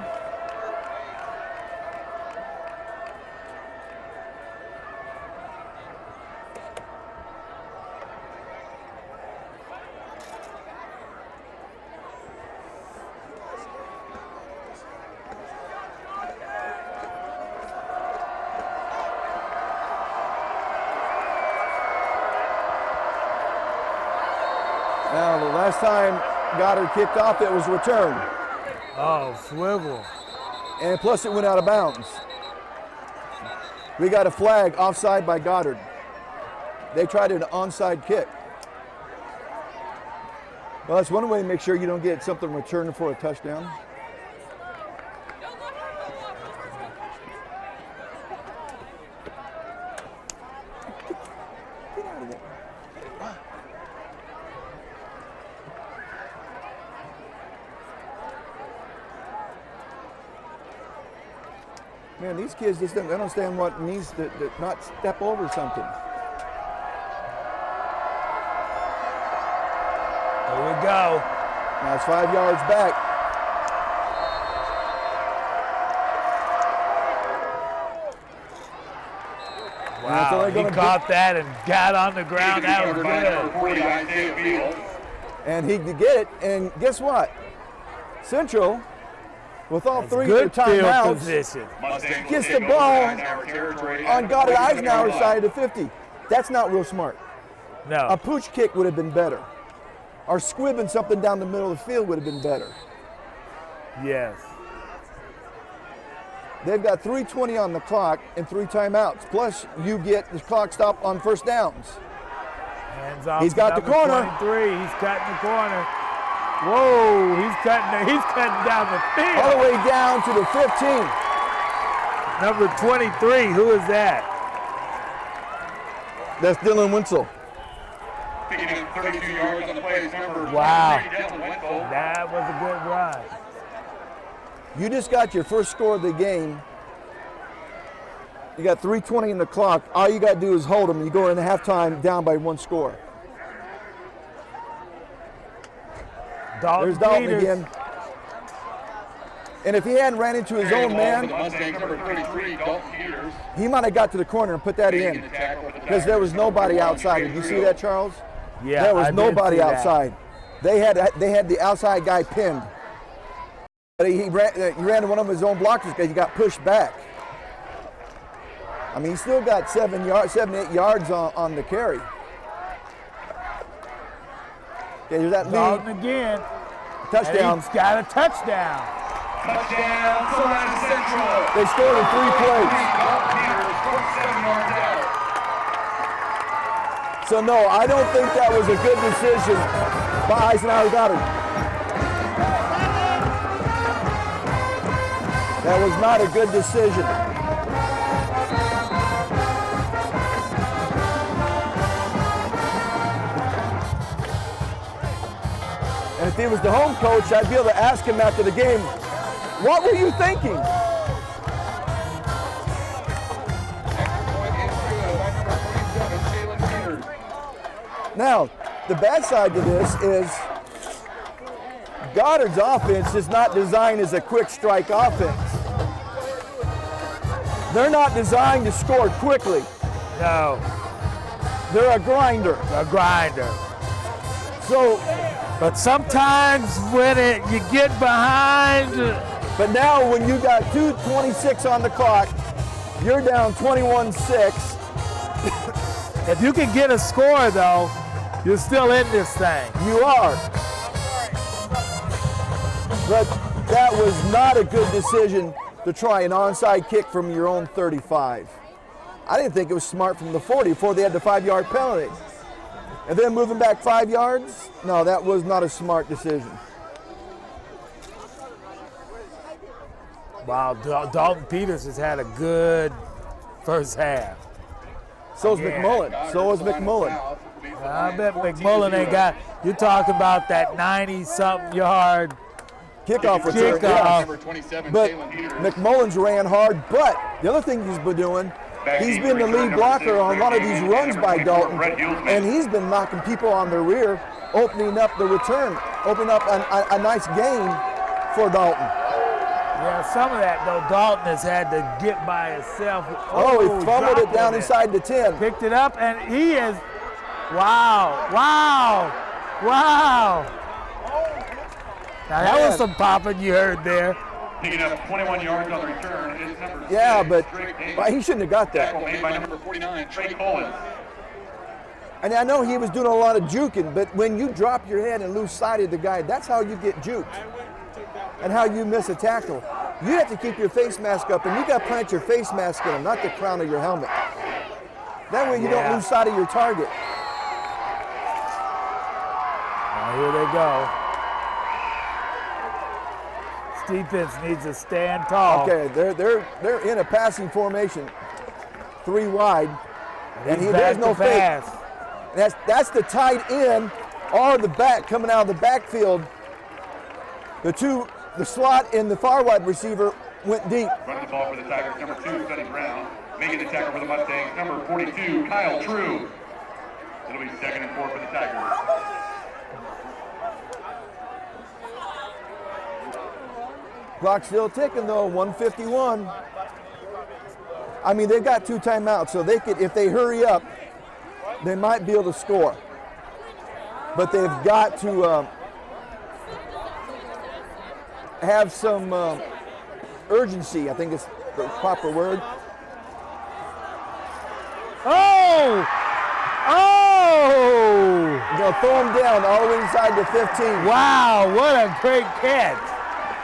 Now, the last time Goddard kicked off, it was returned. Oh, swivel. And plus it went out of bounds. We got a flag offside by Goddard. They tried an onside kick. Well, that's one way to make sure you don't get something returned for a touchdown. Get out of there. Man, these kids just don't understand what it means to not step over something. Here we go. Now it's 5 yards back. Wow, he caught that and got on the ground. That was good. 40, Isaiah Beal. And he could get it, and guess what? Central, with all three of their Good field timeouts, position. Mustangs gets will the take ball over Eisenhower territory on at Goddard 40 Eisenhower line. side of the 50. That's not real smart. A No. pooch kick would have been better. Or squibbing something down the middle of the field would have been better. Yes. They've got 3:20 on the clock and 3 timeouts. Plus, you get the clock stop on first downs. Hands off. He's got the number corner. 23. He's cutting the corner. Whoa, he's cutting down the All the field. way down to the 15. Number 23, who is that? That's Dylan Winslow. Picking up 32 yards on the play is number Wow. 23, Dylan Westphal. That was a good run. You just got your first score of the game. You got 3:20 in the clock. All you got to do is hold them. You go into halftime down by 1 score. There's Dalton Peters. again. And if he hadn't ran into his Carrying own the ball for the man, Mustangs, number 33, Dalton Peters. he might have got to the corner and put that Making in. the tackle for the Because there was Tigers, number nobody 1, outside. Did you see that, Charles? Yeah, There was I did nobody see that. outside. They had the outside guy pinned. But he ran to one of his own blockers because he got pushed back. I mean, he still got 7, 8 yards on the carry. Okay, here's that Dalton lead. again. Touchdown. And he's got a touchdown. Touchdown, Salina Central. They scored in 3 plays. Dalton Peters, 47 yards out. So no, I don't think that was a good decision by Eisenhower Goddard. That was not a good decision. And if he was the home coach, I'd be able to ask him after the game, what were you thinking? Now, the bad side to this is Goddard's offense is not designed as a quick strike offense. They're not designed to score quickly. No, They're a grinder. a grinder. So, But sometimes when you get behind, but now when you got 2:26 on the clock, you're down 21-6. if you can get a score though, you're still in this thing. You are. But that was not a good decision to try an onside kick from your own 35. I didn't think it was smart from the 40 before they had the 5-yard penalty. And then moving back 5 yards? No, that was not a smart decision. Wow, Dalton Peters has had a good first half. So is Yeah. McMullen. So is McMullen. I bet McMullen ain't got, you're talking about that 90-something yard. Kickoff return. Kickoff. yeah. Number 27, But Jalen Peters. McMullen's ran hard. But the other thing he's been doing He's been the lead blocker on a lot of these runs by Dalton, and he's been knocking people on their rear, opening up the return, opening up a nice gain for Dalton. Yeah, some of that, though, Dalton has had to get by himself. Oh, he fumbled it down dropped inside the 10. Picked it up, and he is, wow. Now, that was some popping you heard there. Picking up 21 yards on the return is number 6. Yeah, but he shouldn't have got that. Tackle made by number 49, Trey Collins. And I know he was doing a lot of juking, but when you drop your head and lose sight of the guy, that's how you get juked and how you miss a tackle. You have to keep your face mask up, and you got to plant your face mask in him, not the crown of your helmet. That way you don't lose sight of your target. Now, here they go. Defense needs to stand tall. Okay, they're in a passing formation, 3 wide, and there's no fake. That's the tight end or the back coming out of the backfield. The slot and the far wide receiver went deep. Running the ball for the Tigers, number 2, Sonny Brown. Making the tackle for the Mustangs, number 42, Kyle True. It'll be 2nd and 4 for the Tigers. Clock's still ticking though, 1:51. I mean, they've got 2 timeouts, so they could, if they hurry up, they might be able to score. But they've got to have some urgency, I think is the proper word. Oh! They'll throw him down all the way inside the 15. Wow, what a great catch.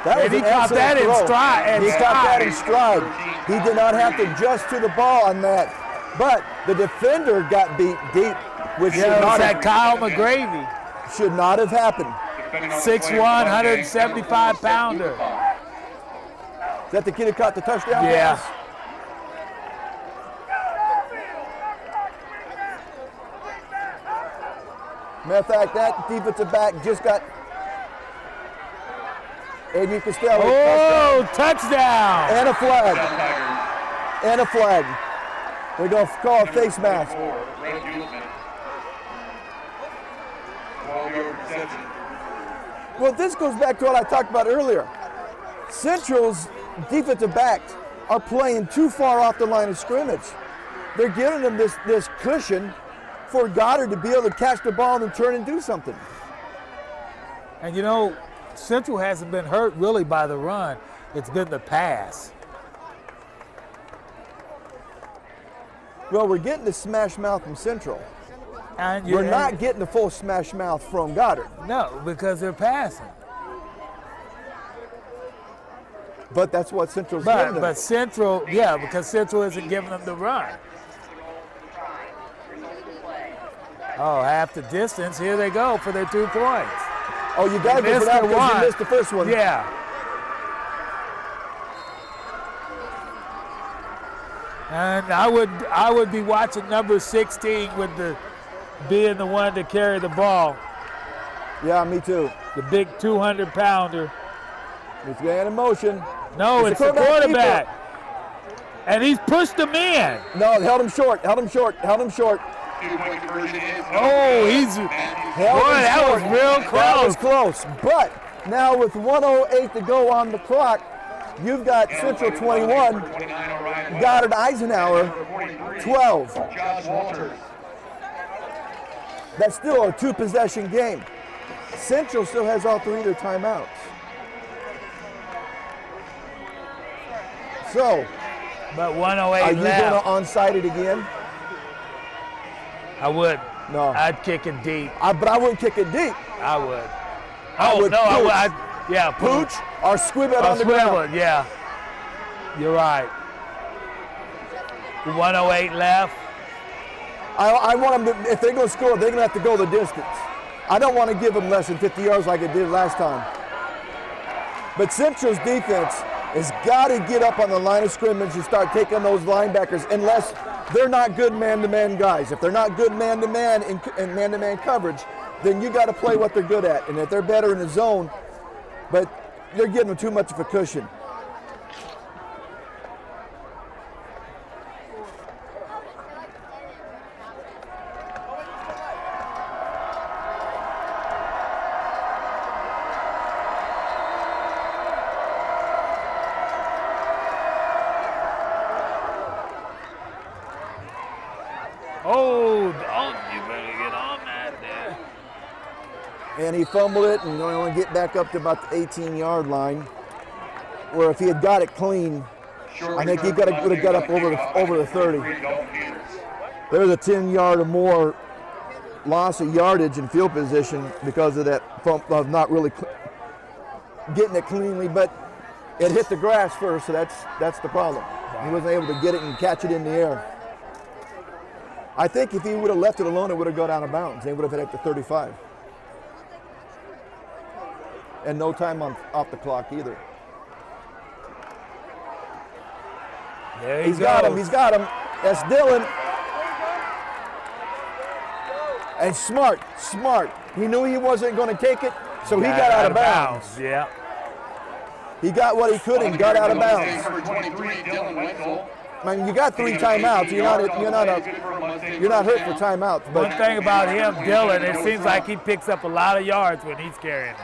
And he caught that in stride. He caught that in stride. He did not have to adjust to the ball on that. But the defender got beat deep, which should not have Kyle McGravy. Should not have happened. 6'1", 175-pounder. Is that the kid who caught the touchdown Yeah. pass? Matter of fact, that defensive back just got Eddie Costello. Oh, touchdown! And a flag. And a flag. They're going to call a face mask. Well, this goes back to what I talked about earlier. Central's defensive backs are playing too far off the line of scrimmage. They're giving them this cushion for Goddard to be able to catch the ball and turn and do something. And you know, Central hasn't been hurt really by the run. It's been the pass. Well, we're getting the smash mouth from Central. And we're not getting the full smash mouth from Goddard. No, because they're passing. But that's what Central's giving them. But Central, yeah, because Central isn't giving them the run. Oh, half the distance. Here they go for their 2 points. Oh, you got to go for that because you missed the first one. Yeah. And I would be watching number 16 with being the one to carry the ball. Yeah, me too. The big 200-pounder. He's getting in motion. No, it's the quarterback. And he's pushed him in. No, held him short. Oh, he's that was real close. That was close. But now with 1:08 to go on the clock, you've got Central 21, Goddard Eisenhower 12. That's still a 2-possession game. Central still has all 3 of their timeouts. So, but 1:08 are you left. going to onside it again? I would. No. I'd kick it deep. But I wouldn't kick it deep. I would. I would no, pooch. I would. Yeah, Pooch or squib it on the ground. Yeah. You're right. 1:08 left. I want them to, if they're going to score, they're going to have to go the distance. I don't want to give them less than 50 yards like I did last time. But Central's defense has got to get up on the line of scrimmage and start taking those linebackers unless they're not good man-to-man guys. If they're not good man-to-man and man-to-man coverage, then you got to play what they're good at. And if they're better in the zone, but they're giving them too much of a cushion. Oh, Dalton, you better get on that there. And he fumbled it and only get back up to about the 18-yard line, where if he had got it clean, I think he would have got up over the 30. There's a 10-yard or more loss of yardage in field position because of that of not really getting it cleanly, but it hit the grass first, so that's the problem. He wasn't able to get it and catch it in the air. I think if he would have left it alone, it would have gone out of bounds. They would have hit up to 35. And no time off the clock either. There He's got him. That's Dylan. And smart. He knew he wasn't going to take it, so he got out of bounds. Yeah. He got what he could and got out of bounds. Number 23, Dylan Wenzel. I mean, you got 3 timeouts. You're not hurt for timeouts. But One thing about him, Dylan, it seems like he picks up a lot of yards when he's carrying it.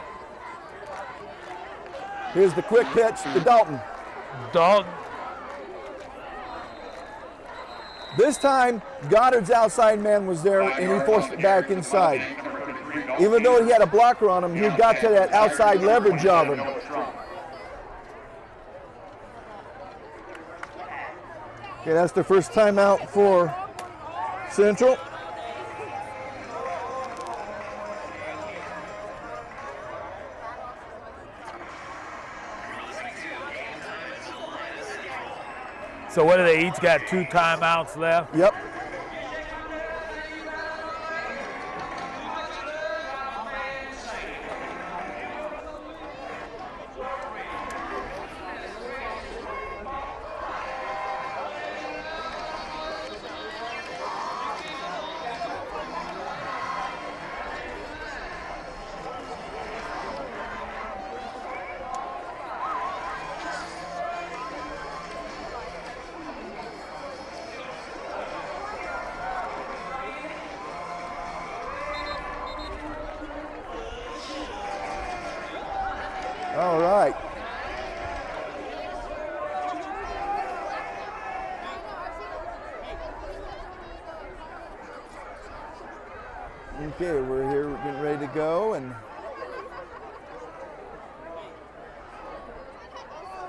here's the quick pitch to Dalton. Dalton. This time, Goddard's outside man was there, and he forced it back inside. Even though he had a blocker on him, he got to that outside leverage of him. Okay, that's the first timeout for Central. So what do they each got 2 timeouts left? Yep. All right. Okay, we're here, we're getting ready to go, and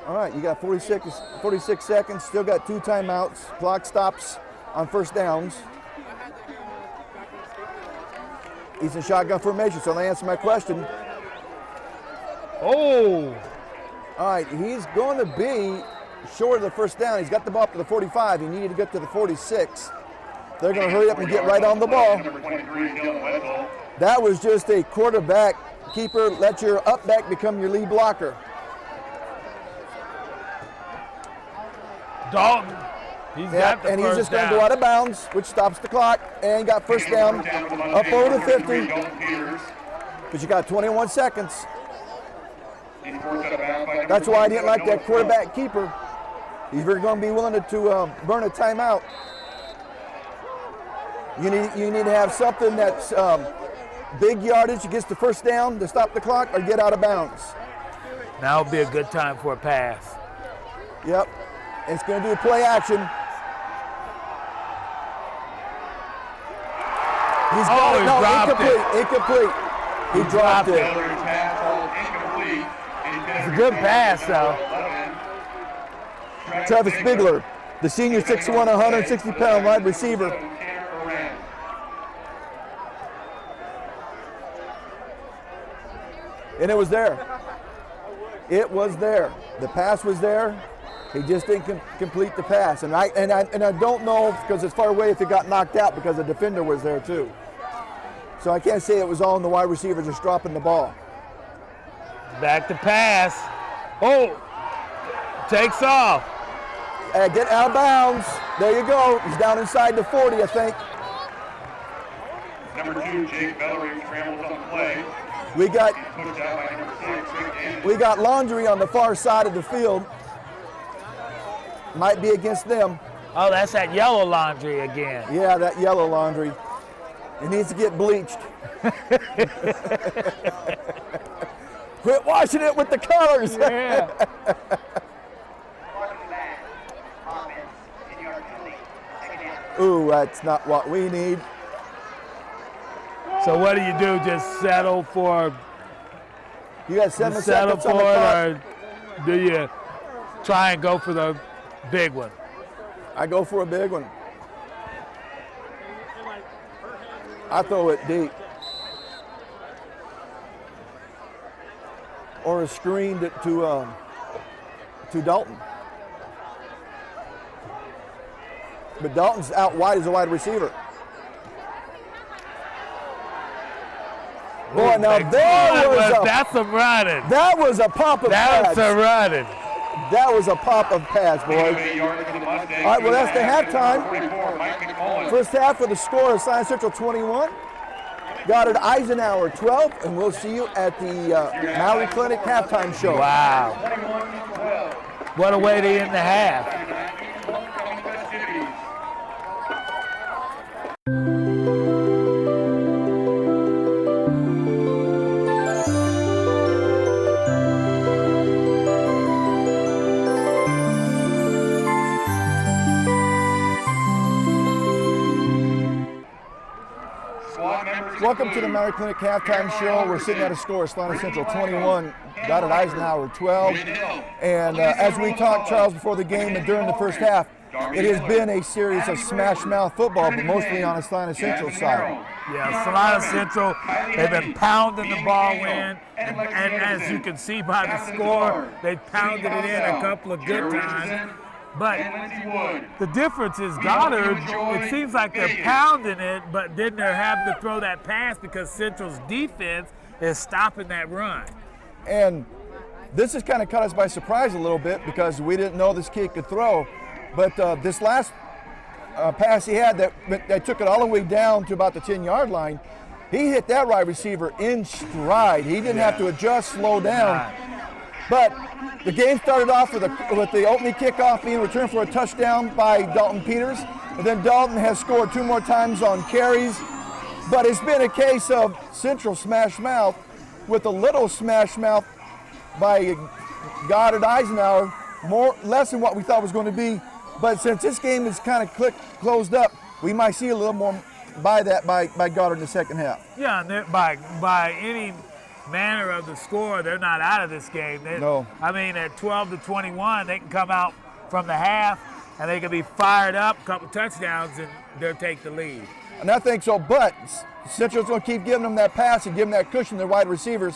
all right, you got 46 seconds, still got 2 timeouts. Clock stops on first downs. He's in shotgun formation, so they answer my question. Oh! All right, he's going to be short of the first down. He's got the ball up to the 45. He needed to get to the 46. They're going to hurry up and get right on the ball. That was just a quarterback keeper. Let your up back become your lead blocker. Dalton. He's got the and he's first just going to down. go out of bounds, which stops the clock, and got first down up over the 50. But you got 21 seconds. That's why I didn't like that quarterback keeper. He's going to be willing to burn a timeout. You need to have something that's big yardage against the first down to stop the clock or get out of bounds. Now would be a good time for a pass. Yep. It's going to do play action. He's got it. No, incomplete. He dropped it. It's a good pass, though. Travis Bigler, the senior 6'1", 160-pound wide receiver. And it was there. It was there. The pass was there. He just didn't complete the pass. And I don't know, because it's far away, if he got knocked out because the defender was there too. So I can't say it was all on the wide receiver just dropping the ball. Back to pass. Oh, takes off. Get out of bounds. There you go. He's down inside the 40, I think. Number 2, Jake Bellery scrambles on the play. We got Pushed out by number 6. We got Laundry on the far side of the field. Might be against them. Oh, that's that yellow Laundry again. Yeah, that yellow Laundry. It needs to get bleached. Quit washing it with the colors. Yeah. Ooh, that's not what we need. So what do? Just settle for? You got 7 Settle seconds on for the it, clock. or do you try and go for the big one? I go for a big one. I throw it deep. Or a screen to Dalton. But Dalton's out wide as a wide receiver. Boy, now that's some running. That was a pop of pads. That's a running. That was a pop of pads, boys. All right, well, that's the halftime. First half with the score of Salina Central 21, Goddard Eisenhower 12, and we'll see you at the Maui Clinic halftime show. Wow. What a way to end the half. Welcome to the Maui Clinic halftime show. We're sitting at a score of Salina Central 21, Goddard Eisenhower 12. And as we talked, Charles, before the game and during the first half, it has been a series of smash-mouth football, but mostly on the Salina Central side. Yeah, Salina Central, they've been pounding the ball in, and as you can see by the score, they pounded it in a couple of good times. But the difference is Goddard, it seems like they're pounding it, but then they're having to throw that pass because Central's defense is stopping that run. And this has kind of caught us by surprise a little bit because we didn't know this kid could throw. But this last pass he had that took it all the way down to about the 10-yard line, he hit that wide receiver in stride. He didn't have to adjust, slow down. But the game started off with the opening kickoff being returned for a touchdown by Dalton Peters. And then Dalton has scored 2 more times on carries. But it's been a case of Central smash mouth with a little smash mouth by Goddard Eisenhower, less than what we thought was going to be. But since this game is kind of closed up, we might see a little more by Goddard in the second half. Yeah, and by any manner of the score, they're not out of this game. No. I mean, at 12-21, they can come out from the half and they can be fired up, a couple touchdowns, and they'll take the lead. And I think so, but Central's going to keep giving them that pass and giving that cushion to their wide receivers.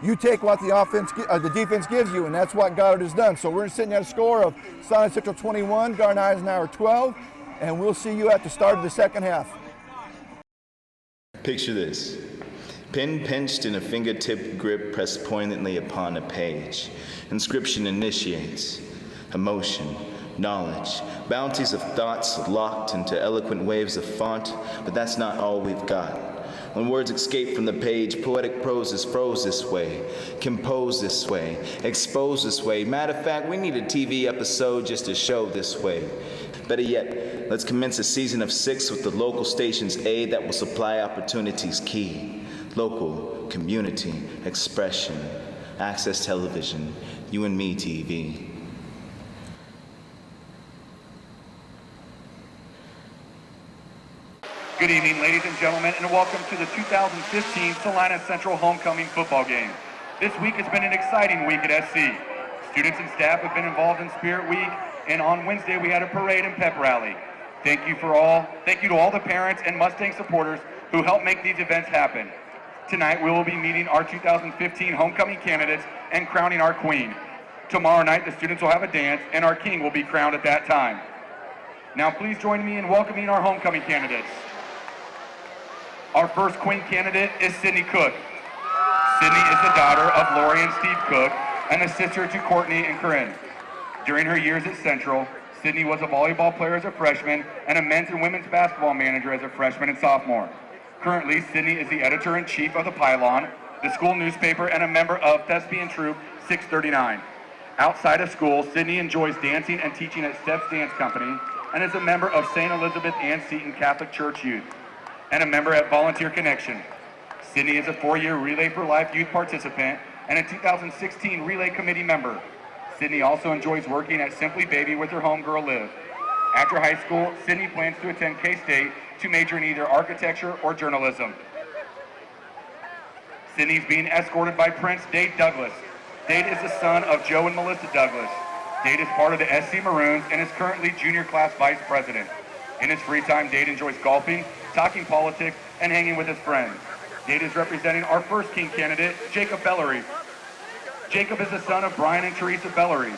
You take what the defense gives you, and that's what Goddard has done. So we're sitting at a score of Salina Central 21, Goddard Eisenhower 12, and we'll see you at the start of the second half. Picture this. Pen pinched in a fingertip grip pressed poignantly upon a page. Inscription initiates. Emotion, knowledge, bounties of thoughts locked into eloquent waves of font, but that's not all we've got. When words escape from the page, poetic prose is froze this way, composed this way, exposed this way. Matter of fact, we need a TV episode just to show this way. Better yet, let's commence a season of 6 with the local station's aid that will supply opportunities key. Local, community, expression, access television, you and me TV. Good evening, ladies and gentlemen, and welcome to the 2015 Salina Central Homecoming Football Game. This week has been an exciting week at SC. Students and staff have been involved in Spirit Week, and on Wednesday we had a parade and pep rally. Thank you to all the parents and Mustang supporters who helped make these events happen. Tonight we will be meeting our 2015 homecoming candidates and crowning our queen. Tomorrow night the students will have a dance and our king will be crowned at that time. Now please join me in welcoming our homecoming candidates. Our first queen candidate is Sydney Cook. Sydney is the daughter of Lori and Steve Cook and a sister to Courtney and Corinne. During her years at Central, Sydney was a volleyball player as a freshman and a men's and women's basketball manager as a freshman and sophomore. Currently, Sydney is the editor-in-chief of The Pylon, the school newspaper, and a member of Thespian Troupe 639. Outside of school, Sydney enjoys dancing and teaching at Steps Dance Company and is a member of St. Elizabeth Ann Seton Catholic Church Youth and a member at Volunteer Connection. Sydney is a 4-year Relay for Life youth participant and a 2016 Relay Committee member. Sydney also enjoys working at Simply Baby with her homegirl Liv. After high school, Sydney plans to attend K-State to major in either architecture or journalism. Sydney's being escorted by Prince Dade Douglas. Dade is the son of Joe and Melissa Douglas. Dade is part of the SC Maroons and is currently junior class vice president. In his free time, Dade enjoys golfing, talking politics, and hanging with his friends. Dade is representing our first King candidate, Jacob Bellery. Jacob is the son of Brian and Teresa Bellery.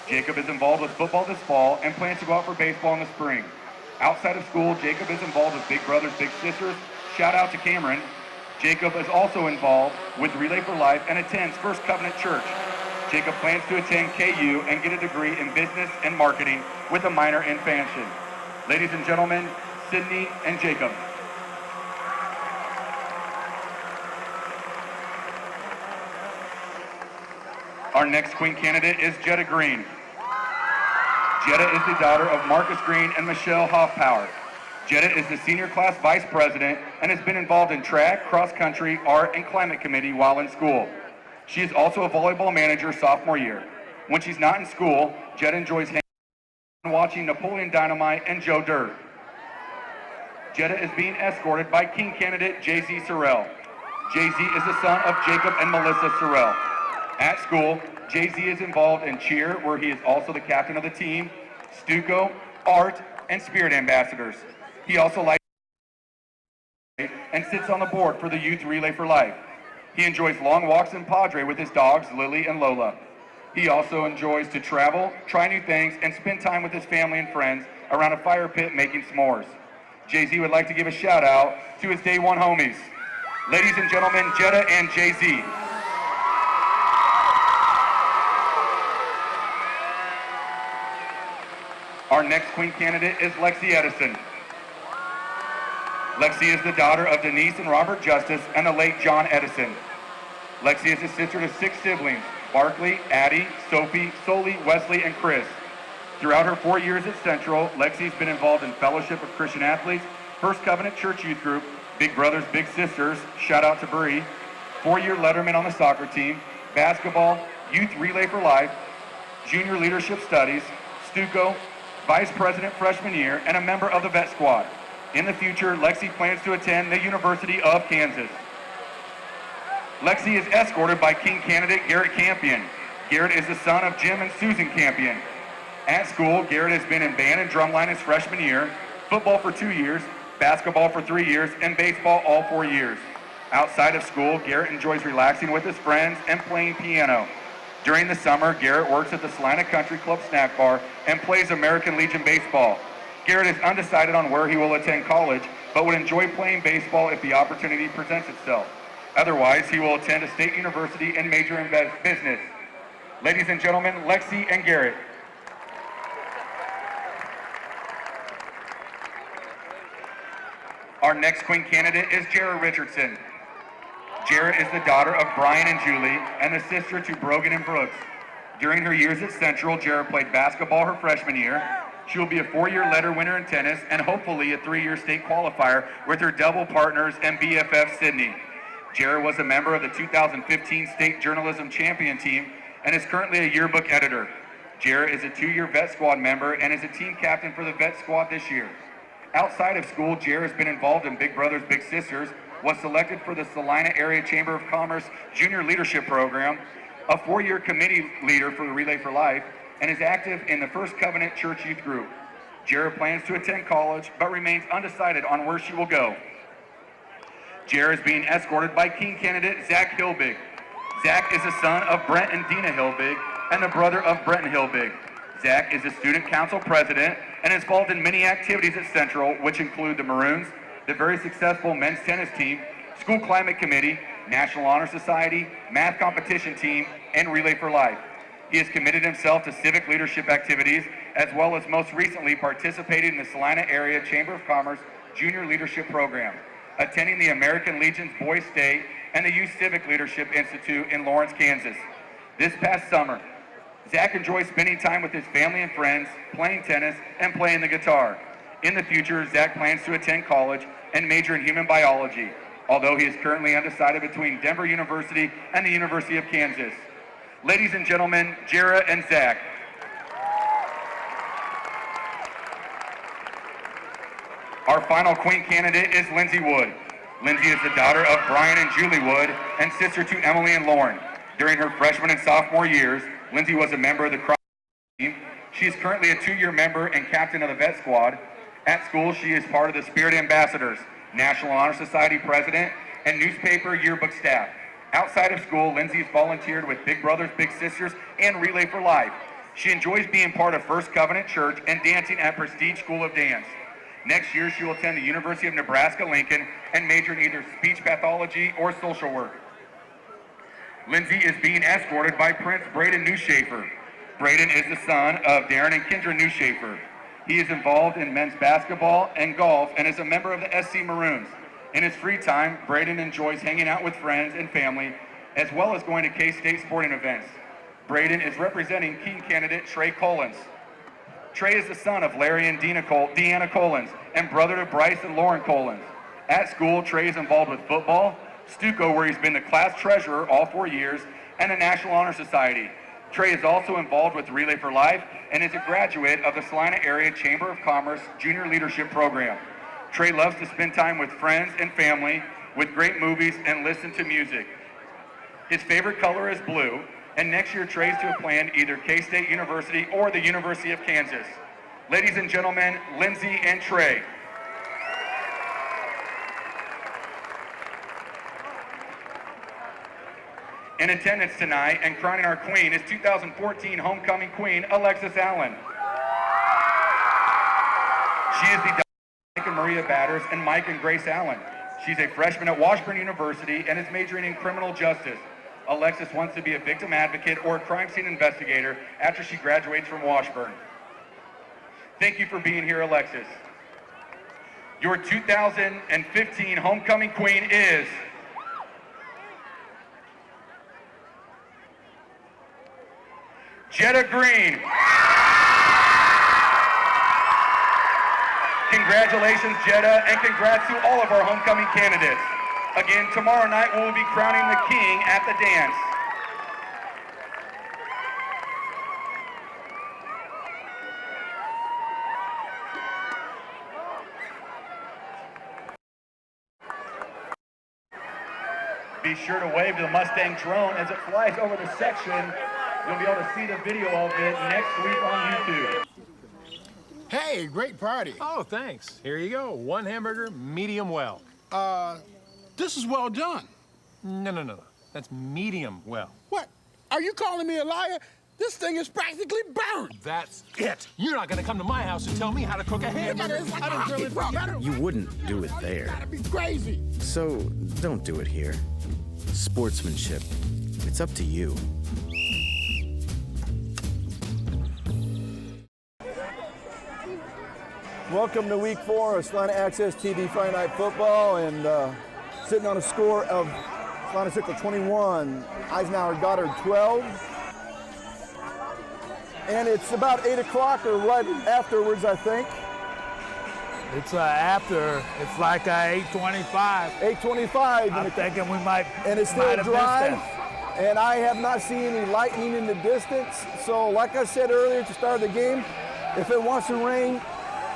Jacob is involved with football this fall and plans to go out for baseball in the spring. Outside of school, Jacob is involved with Big Brothers Big Sisters. Shout out to Cameron. Jacob is also involved with Relay for Life and attends First Covenant Church. Jacob plans to attend KU and get a degree in business and marketing with a minor in fashion. Ladies and gentlemen, Sydney and Jacob. Our next Queen candidate is Jetta Green. Jetta is the daughter of Marcus Green and Michelle Hoffpower. Jetta is the senior class vice president and has been involved in track, cross country, art, and climate committee while in school. She is also a volleyball manager sophomore year. When she's not in school, Jetta enjoys hanging out and watching Napoleon Dynamite and Joe Dirt. Jetta is being escorted by King candidate Jay-Z Sorrell. Jay-Z is the son of Jacob and Melissa Sorrell. At school, Jay-Z is involved in cheer, where he is also the captain of the team, Stuco, art, and spirit ambassadors. He also likes and sits on the board for the Youth Relay for Life. He enjoys long walks in Padre with his dogs, Lily and Lola. He also enjoys to travel, try new things, and spend time with his family and friends around a fire pit making s'mores. Jay-Z would like to give a shout out to his day one homies. Ladies and gentlemen, Jetta and Jay-Z. Our next Queen candidate is Lexi Edison. Lexi is the daughter of Denise and Robert Justice and the late John Edison. Lexi is the sister to 6 siblings, Barkley, Addie, Sophie, Soli, Wesley, and Chris. Throughout her 4 years at Central, Lexi's been involved in Fellowship of Christian Athletes, First Covenant Church Youth Group, Big Brothers Big Sisters, shout out to Bree, 4-year letterman on the soccer team, basketball, Youth Relay for Life, Junior Leadership Studies, Stuco, Vice President freshman year, and a member of the Vet Squad. In the future, Lexi plans to attend the University of Kansas. Lexi is escorted by King candidate Garrett Campion. Garrett is the son of Jim and Susan Campion. At school, Garrett has been in band and drumline his freshman year, football for 2 years, basketball for 3 years, and baseball all 4 years. Outside of school, Garrett enjoys relaxing with his friends and playing piano. During the summer, Garrett works at the Salina Country Club snack bar and plays American Legion baseball. Garrett is undecided on where he will attend college, but would enjoy playing baseball if the opportunity presents itself. Otherwise, he will attend a state university and major in business. Ladies and gentlemen, Lexi and Garrett. Our next Queen candidate is Jarrah Richardson. Jarrah is the daughter of Brian and Julie and the sister to Brogan and Brooks. During her years at Central, Jarrah played basketball her freshman year. She will be a 4-year letter winner in tennis and hopefully a 3-year state qualifier with her double partners and BFF Sydney. Jarrah was a member of the 2015 State Journalism Champion team and is currently a yearbook editor. Jarrah is a 2-year Vet Squad member and is a team captain for the Vet Squad this year. Outside of school, Jarrah has been involved in Big Brothers Big Sisters, was selected for the Salina Area Chamber of Commerce Junior Leadership Program, a 4-year committee leader for the Relay for Life, and is active in the First Covenant Church Youth Group. Jarrah plans to attend college, but remains undecided on where she will go. Jarrah is being escorted by King candidate Zach Hilbig. Zach is the son of Brent and Dina Hilbig and the brother of Brent Hilbig. Zach is a student council president and is involved in many activities at Central, which include the Maroons, the very successful men's tennis team, school climate committee, National Honor Society, math competition team, and Relay for Life. He has committed himself to civic leadership activities, as well as most recently participated in the Salina Area Chamber of Commerce Junior Leadership Program, attending the American Legion's Boys State and the Youth Civic Leadership Institute in Lawrence, Kansas. This past summer, Zach enjoys spending time with his family and friends, playing tennis, and playing the guitar. In the future, Zach plans to attend college and major in human biology, although he is currently undecided between Denver University and the University of Kansas. Ladies and gentlemen, Jarrah and Zach. Our final queen candidate is Lindsay Wood. Lindsay is the daughter of Brian and Julie Wood and sister to Emily and Lauren. During her freshman and sophomore years, Lindsay was a member of the cross team. She is currently a 2-year member and captain of the vet squad. At school, she is part of the Spirit Ambassadors, National Honor Society president, and newspaper yearbook staff. Outside of school, Lindsay has volunteered with Big Brothers Big Sisters and Relay for Life. She enjoys being part of First Covenant Church and dancing at Prestige School of Dance. Next year, she will attend the University of Nebraska-Lincoln and major in either speech pathology or social work. Lindsay is being escorted by Prince Braden Newshafer. Braden is the son of Darren and Kendra Newshafer. He is involved in men's basketball and golf and is a member of the SC Maroons. In his free time, Braden enjoys hanging out with friends and family, as well as going to K-State sporting events. Braden is representing King candidate Trey Collins. Trey is the son of Larry and Deanna Collins and brother to Bryce and Lauren Collins. At school, Trey is involved with football, Stuco, where he's been the class treasurer all 4 years, and the National Honor Society. Trey is also involved with Relay for Life and is a graduate of the Salina Area Chamber of Commerce Junior Leadership Program. Trey loves to spend time with friends and family, with great movies, and listen to music. His favorite color is blue, and next year Trey's to plan either K-State University or the University of Kansas. Ladies and gentlemen, Lindsay and Trey. In attendance tonight and crowning our queen is 2014 homecoming queen, Alexis Allen. She is the daughter of Mike and Maria Batters and Mike and Grace Allen. She's a freshman at Washburn University and is majoring in criminal justice. Alexis wants to be a victim advocate or a crime scene investigator after she graduates from Washburn. Thank you for being here, Alexis. Your 2015 homecoming queen is Jetta Green. Congratulations, Jetta, and congrats to all of our homecoming candidates. Again, tomorrow night we will be crowning the king at the dance. Be sure to wave to the Mustang drone as it flies over the section. You'll be able to see the video of it next week on YouTube. Hey, great party. Oh, thanks. Here you go. 1 hamburger, medium well. This is well done. No. That's medium well. What? Are you calling me a liar? This thing is practically burned. That's it. You're not gonna come to my house and tell me how to cook a hamburger. You wouldn't do it there. That'd be crazy. So don't do it here. Sportsmanship. It's up to you. Welcome to week 4 of Salina Access TV Friday Night Football, and sitting on a score of Salina Central 21, Eisenhower Goddard 12. And it's about 8 o'clock or right afterwards, I think. It's after. It's like 8:25. 8:25. I'm thinking we might. And it's still dry. And I have not seen any lightning in the distance. So like I said earlier at the start of the game, if it wants to rain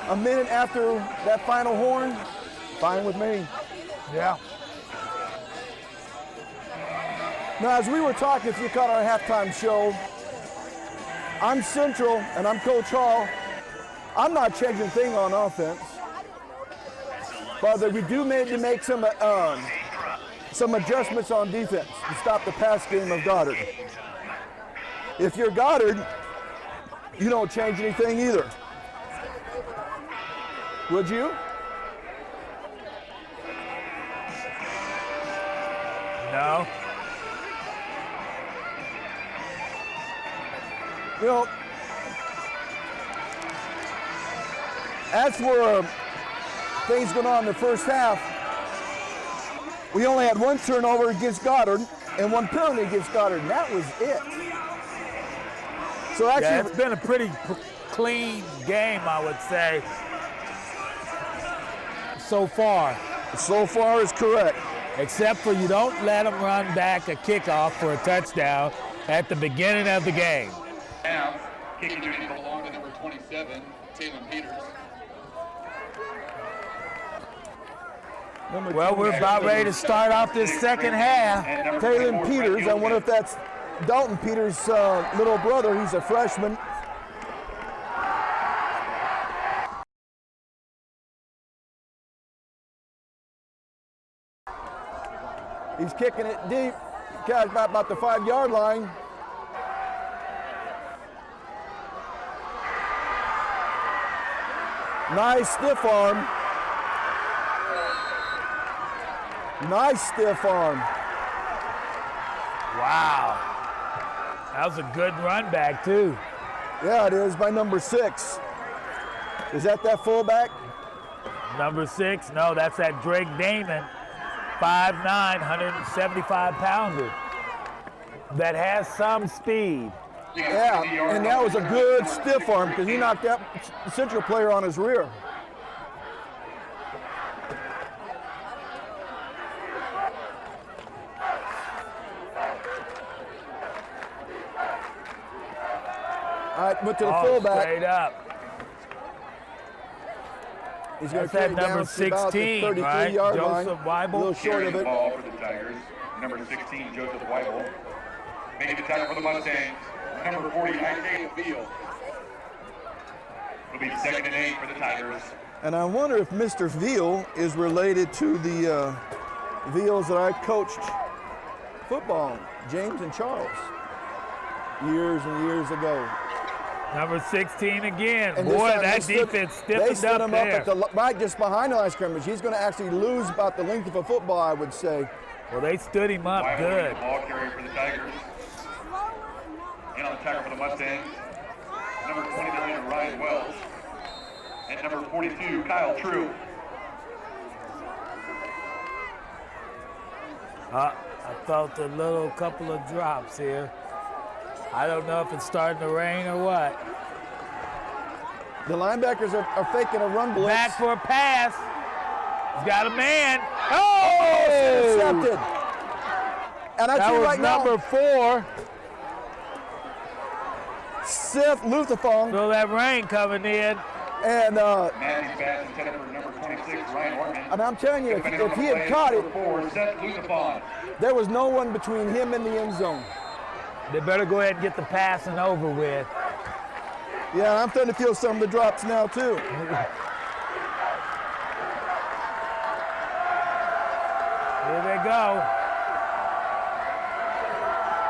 a minute after that final horn, fine with me. Yeah. Now, as we were talking, if you caught our halftime show, I'm Central and I'm Coach Hall. I'm not changing a thing on offense, but we do need to make some adjustments on defense to stop the pass game of Goddard. If you're Goddard, you don't change anything either. Would you? No. You know, as for things going on in the first half, we only had 1 turnover against Goddard and 1 penalty against Goddard, and that was it. So actually, yeah, it's been a pretty clean game, I would say, so far. So far is correct. Except for you don't let them run back a kickoff for a touchdown at the beginning of the game. Now, kicking duty belong to number 27, Taylor Peters. Well, we're about ready to start off this second half. Taylor Peters, I wonder if that's Dalton Peters' little brother. He's a freshman. He's kicking it deep. Guy's about the 5-yard line. Nice stiff arm. Nice stiff arm. Wow. That was a good run back, too. Yeah, it is, by number 6. Is that fullback? Number 6? No, that's that Drake Damon, 5'9", 175-pounder that has some speed. Yeah, and that was a good stiff arm because he knocked that Central player on his rear. All right, went to the fullback. Straight up. He's going to that carry number down to about the 16, 33-yard right? line. Joseph A Weibel. little short of it. Ball for the Tigers. Number 16, Joseph Weibel. Making the tackle for the Mustangs. Number 40, Isaiah Veal. It'll be 2nd and 8 for the Tigers. And I wonder if Mr. Veal is related to the Veals that I coached football, James and Charles, years and years ago. Number 16 again. And Boy, this that time defense they stiffened stood up him there. up at the right just behind the line of scrimmage. He's going to actually lose about the length of a football, I would say. Well, they stood him up Weibel good. the ball carrier for the Tigers. In on the tackle for the Mustangs. Number 29, Ryan Wells. And number 42, Kyle True. I felt a little couple of drops here. I don't know if it's starting to rain or what. The linebackers are faking a run blitz. Back for a pass. He's got a man. Oh! Intercepted. And I tell you right now, number 4. Seth Lutherfong. Feel that rain coming in. And Matthew Bass intended for number 26, Ryan Ortman. and I'm telling you, if he had caught it, Number 4, Seth Lutherfong. there was no one between him and the end zone. They better go ahead and get the passing over with. Yeah, I'm starting to feel some of the drops now too. Here they go.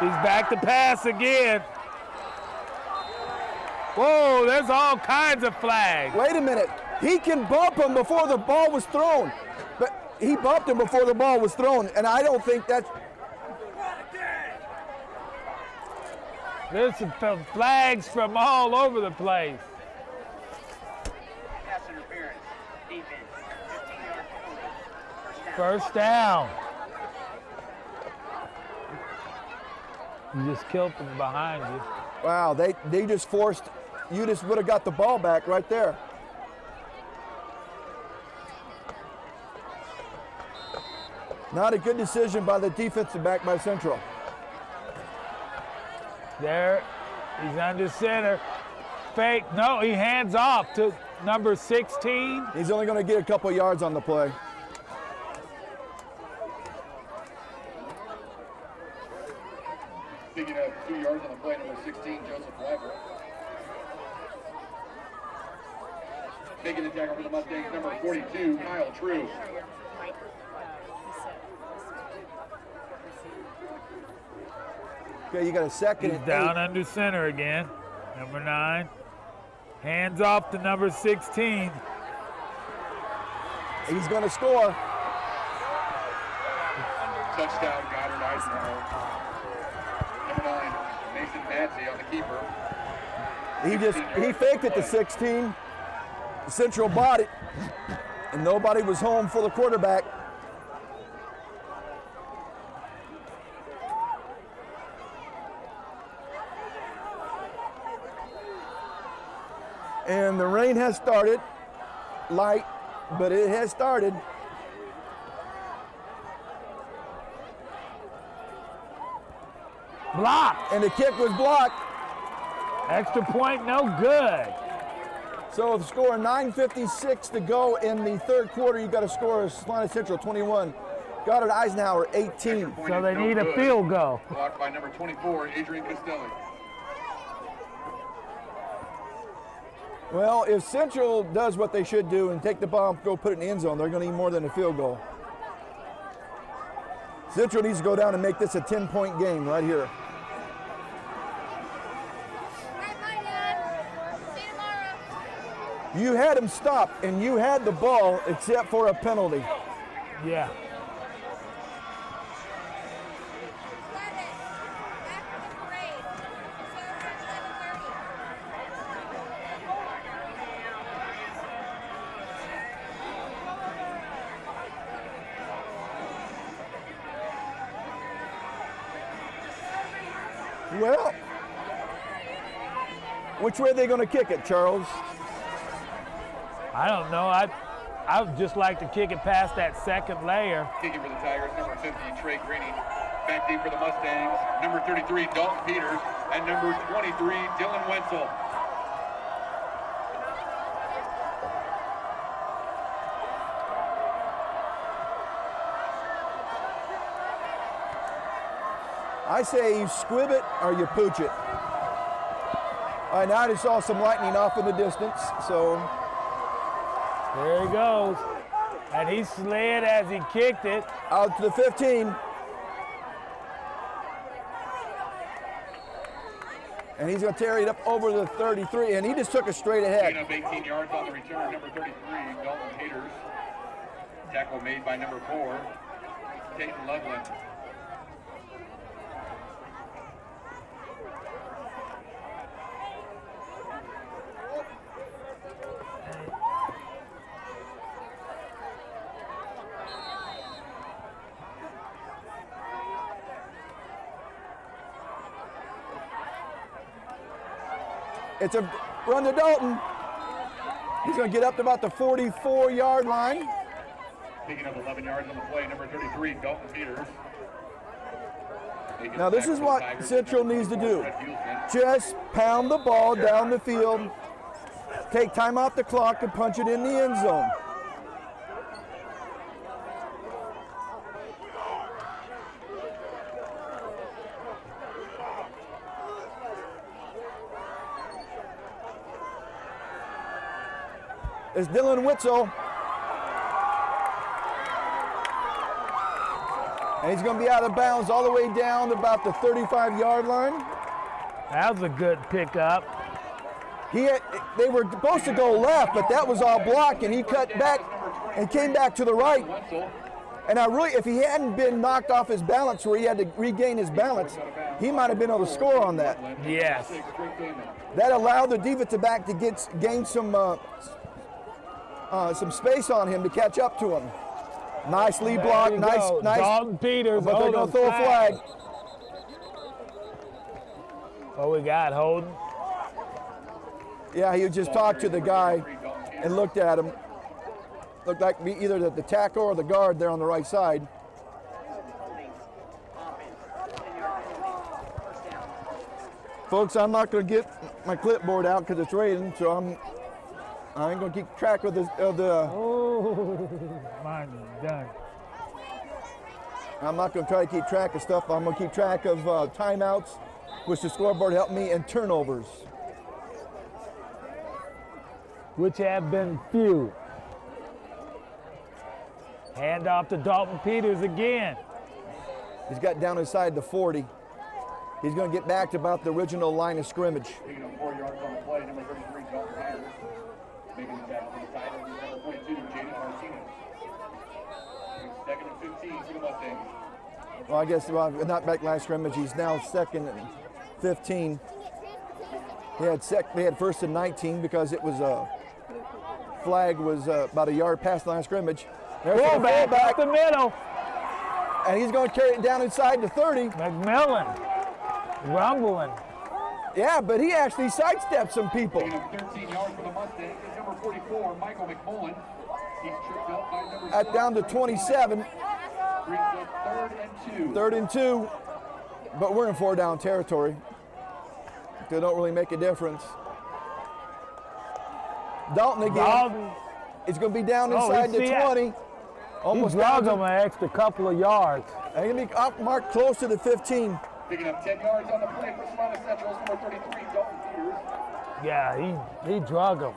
He's back to pass again. Whoa, there's all kinds of flags. Wait a minute. He can bump him before the ball was thrown. But he bumped him before the ball was thrown, and I don't think that's... There's some flags from all over the place. Pass interference. Defense. 15-yard penalty. First down. You just killed them behind you. Wow, they just forced... You just would have got the ball back right there. Not a good decision by the defensive back by Central. There, he's under center. Fake, no, he hands off to number 16. He's only going to get a couple yards on the play. Speaking of 2 yards on the play, number 16, Joseph Weibel. Making the tackle for the Mustangs, number 42, Kyle True. Okay, you got a second. He's and down 8. under center again. Number 9. Hands off to number 16. He's going to score. Touchdown, Goddard Eisenhower. Number 9, Mason Madsey on the keeper. He faked it to 16. Central bought it, and nobody was home for the quarterback. And the rain has started, light, but it has started. Blocked. And the kick was blocked. Extra point, no good. So with the score 9:56 to go in the third quarter, you got a score of Salina Central 21, Goddard Eisenhower 18. So they need a field goal. Blocked by number 24, Adrian Costelli. Well, if Central does what they should do and take the ball, go put it in the end zone, they're going to need more than a field goal. Central needs to go down and make this a 10-point game right here. You had him stop, and you had the ball except for a penalty. Yeah. Well, which way are they going to kick it, Charles? I don't know. I would just like to kick it past that second layer. Kicking for the Tigers, number 50, Trey Greeny. Back deep for the Mustangs, number 33, Dalton Peters, and number 23, Dylan Wenzel. I say you squib it or you pooch it. All right, now I just saw some lightning off in the distance, so. There he goes. And he slid as he kicked it. Out to the 15. And he's going to carry it up over the 33, and he just took it straight ahead. Gain of 18 yards on the return, number 33, Dalton Peters. Tackle made by number 4, Peyton Loveland. It's a run to Dalton. He's going to get up to about the 44-yard line. Picking up 11 yards on the play, number 33, Dalton Peters. Now this is what Central needs to do. Just pound the ball down the field, take time off the clock and punch it in the end zone. It's Dylan Witzel. And he's going to be out of bounds all the way down to about the 35-yard line. That was a good pickup. They were supposed to go left, but that was all blocked, and he cut back and came back to the right. And if he hadn't been knocked off his balance where he had to regain his balance, he might have been able to score on that. Yes. That allowed the defensive back to gain some space on him to catch up to him. Nice lead block, nice. Dalton Peters, but they're going to throw a flag. Oh, we got Holden. Yeah, he just talked to the guy and looked at him. Looked like either the tackle or the guard there on the right side. Folks, I'm not going to get my clipboard out because it's raining, so I ain't going to keep track of the. Oh, mine's done. I'm not going to try to keep track of stuff. I'm going to keep track of timeouts, which the scoreboard helped me, and turnovers, which have been few. Hand off to Dalton Peters again. He's got down inside the 40. He's going to get back to about the original line of scrimmage. Picking up 4 yards on the play, number 33, Dalton Peters. Making the tackle to the tight end, number 22, Jaden Martinez. Second and 15 for the Mustangs. Well, I guess not back line scrimmage. He's now second and 15. They had first and 19 because it was flag was about a yard past the line of scrimmage. There's the fullback up the middle. And he's going to carry it down inside the 30. McMillan rumbling. Yeah, but he actually sidestepped some people. 13 yards for the Mustangs is number 44, Michael McMullen. He's tripped up by number at down to 27. Brings up 3rd and 2. 3rd and 2, but we're in 4-down territory. They don't really make a difference. Dalton again. Dalton. It's going to be down inside the 20. Almost dragged him an extra couple of yards. And he'll be up marked close to the 15. Picking up 10 yards on the play for Salina Central's number 33, Dalton Peters. Yeah, he drug him.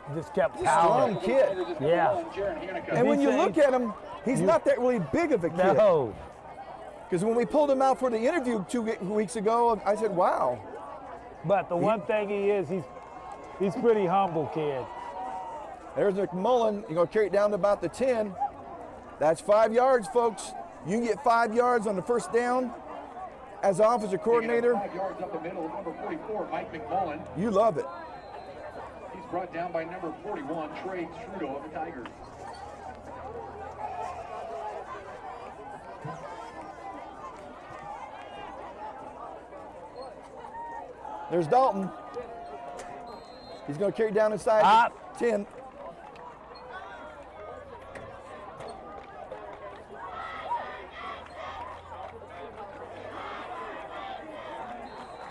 He just kept pounding. pounding. Strong kid. Yeah. And when you look at him, he's not that really big of a kid. No. Because when we pulled him out for the interview 2 weeks ago, I said, wow. But the one thing he is, he's pretty humble kid. There's McMullen. You're going to carry it down to about the 10. That's 5 yards, folks. You can get 5 yards on the first down as offensive coordinator. 5 yards up the middle, number 44, Mike McMullen. You love it. He's brought down by number 41, Trey Trudeau of the Tigers. There's Dalton. He's going to carry it down inside the 10.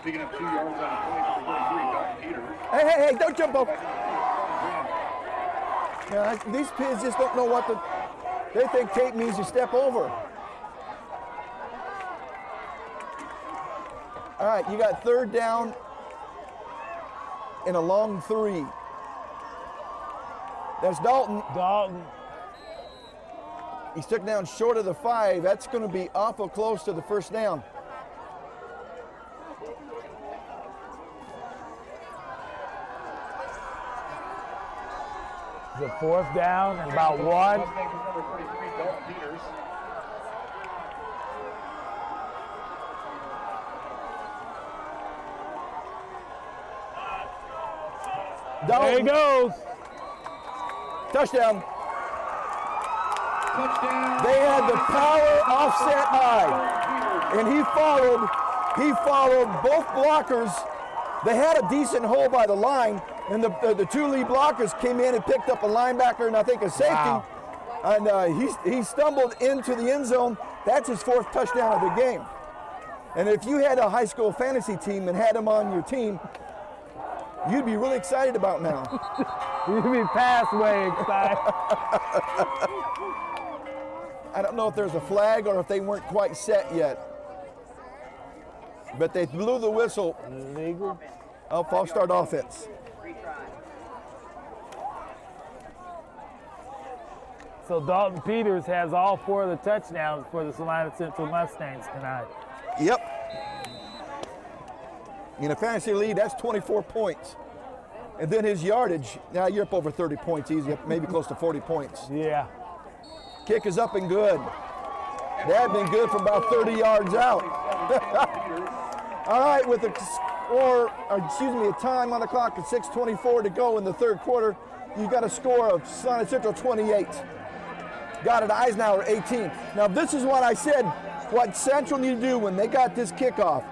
Picking up 2 yards on the play for 43, Dalton Peters. Hey, don't jump over. Yeah, these kids just don't know what they think tape means you step over. All right, you got third down and a long 3. That's Dalton. Dalton. He's took down short of the 5. That's going to be awful close to the first down. The 4th down and about 1. Number 33, Dalton Peters. Dalton. There he goes. Touchdown. They had the power offset eye, and he followed both blockers. They had a decent hole by the line, and the 2 lead blockers came in and picked up a linebacker and I think a safety. Wow. And he stumbled into the end zone. That's his 4th touchdown of the game. And if you had a high school fantasy team and had him on your team, you'd be really excited about now. You'd be past way excited. I don't know if there's a flag or if they weren't quite set yet. But they blew the whistle. Legal. Oh, false start offense. So Dalton Peters has all 4 of the touchdowns for the Salina Central Mustangs tonight. Yep. In a fantasy league, that's 24 points. And then his yardage, now you're up over 30 points easy, maybe close to 40 points. Yeah. Kick is up and good. That had been good from about 30 yards out. All right, with a time on the clock at 6:24 to go in the 3rd quarter, you've got a score of Salina Central 28. Goddard Eisenhower 18. Now this is what I said, what Central need to do when they got this kickoff.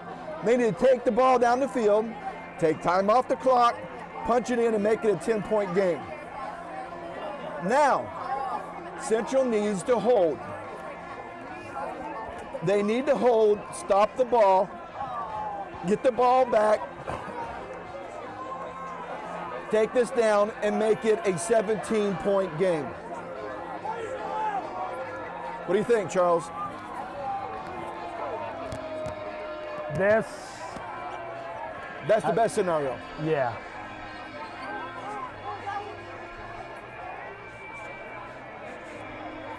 They need to take the ball down the field, take time off the clock, punch it in and make it a 10-point game. Now, Central needs to hold. They need to hold, stop the ball, get the ball back, take this down, and make it a 17-point game. What do you think, Charles? That's the best scenario. Yeah.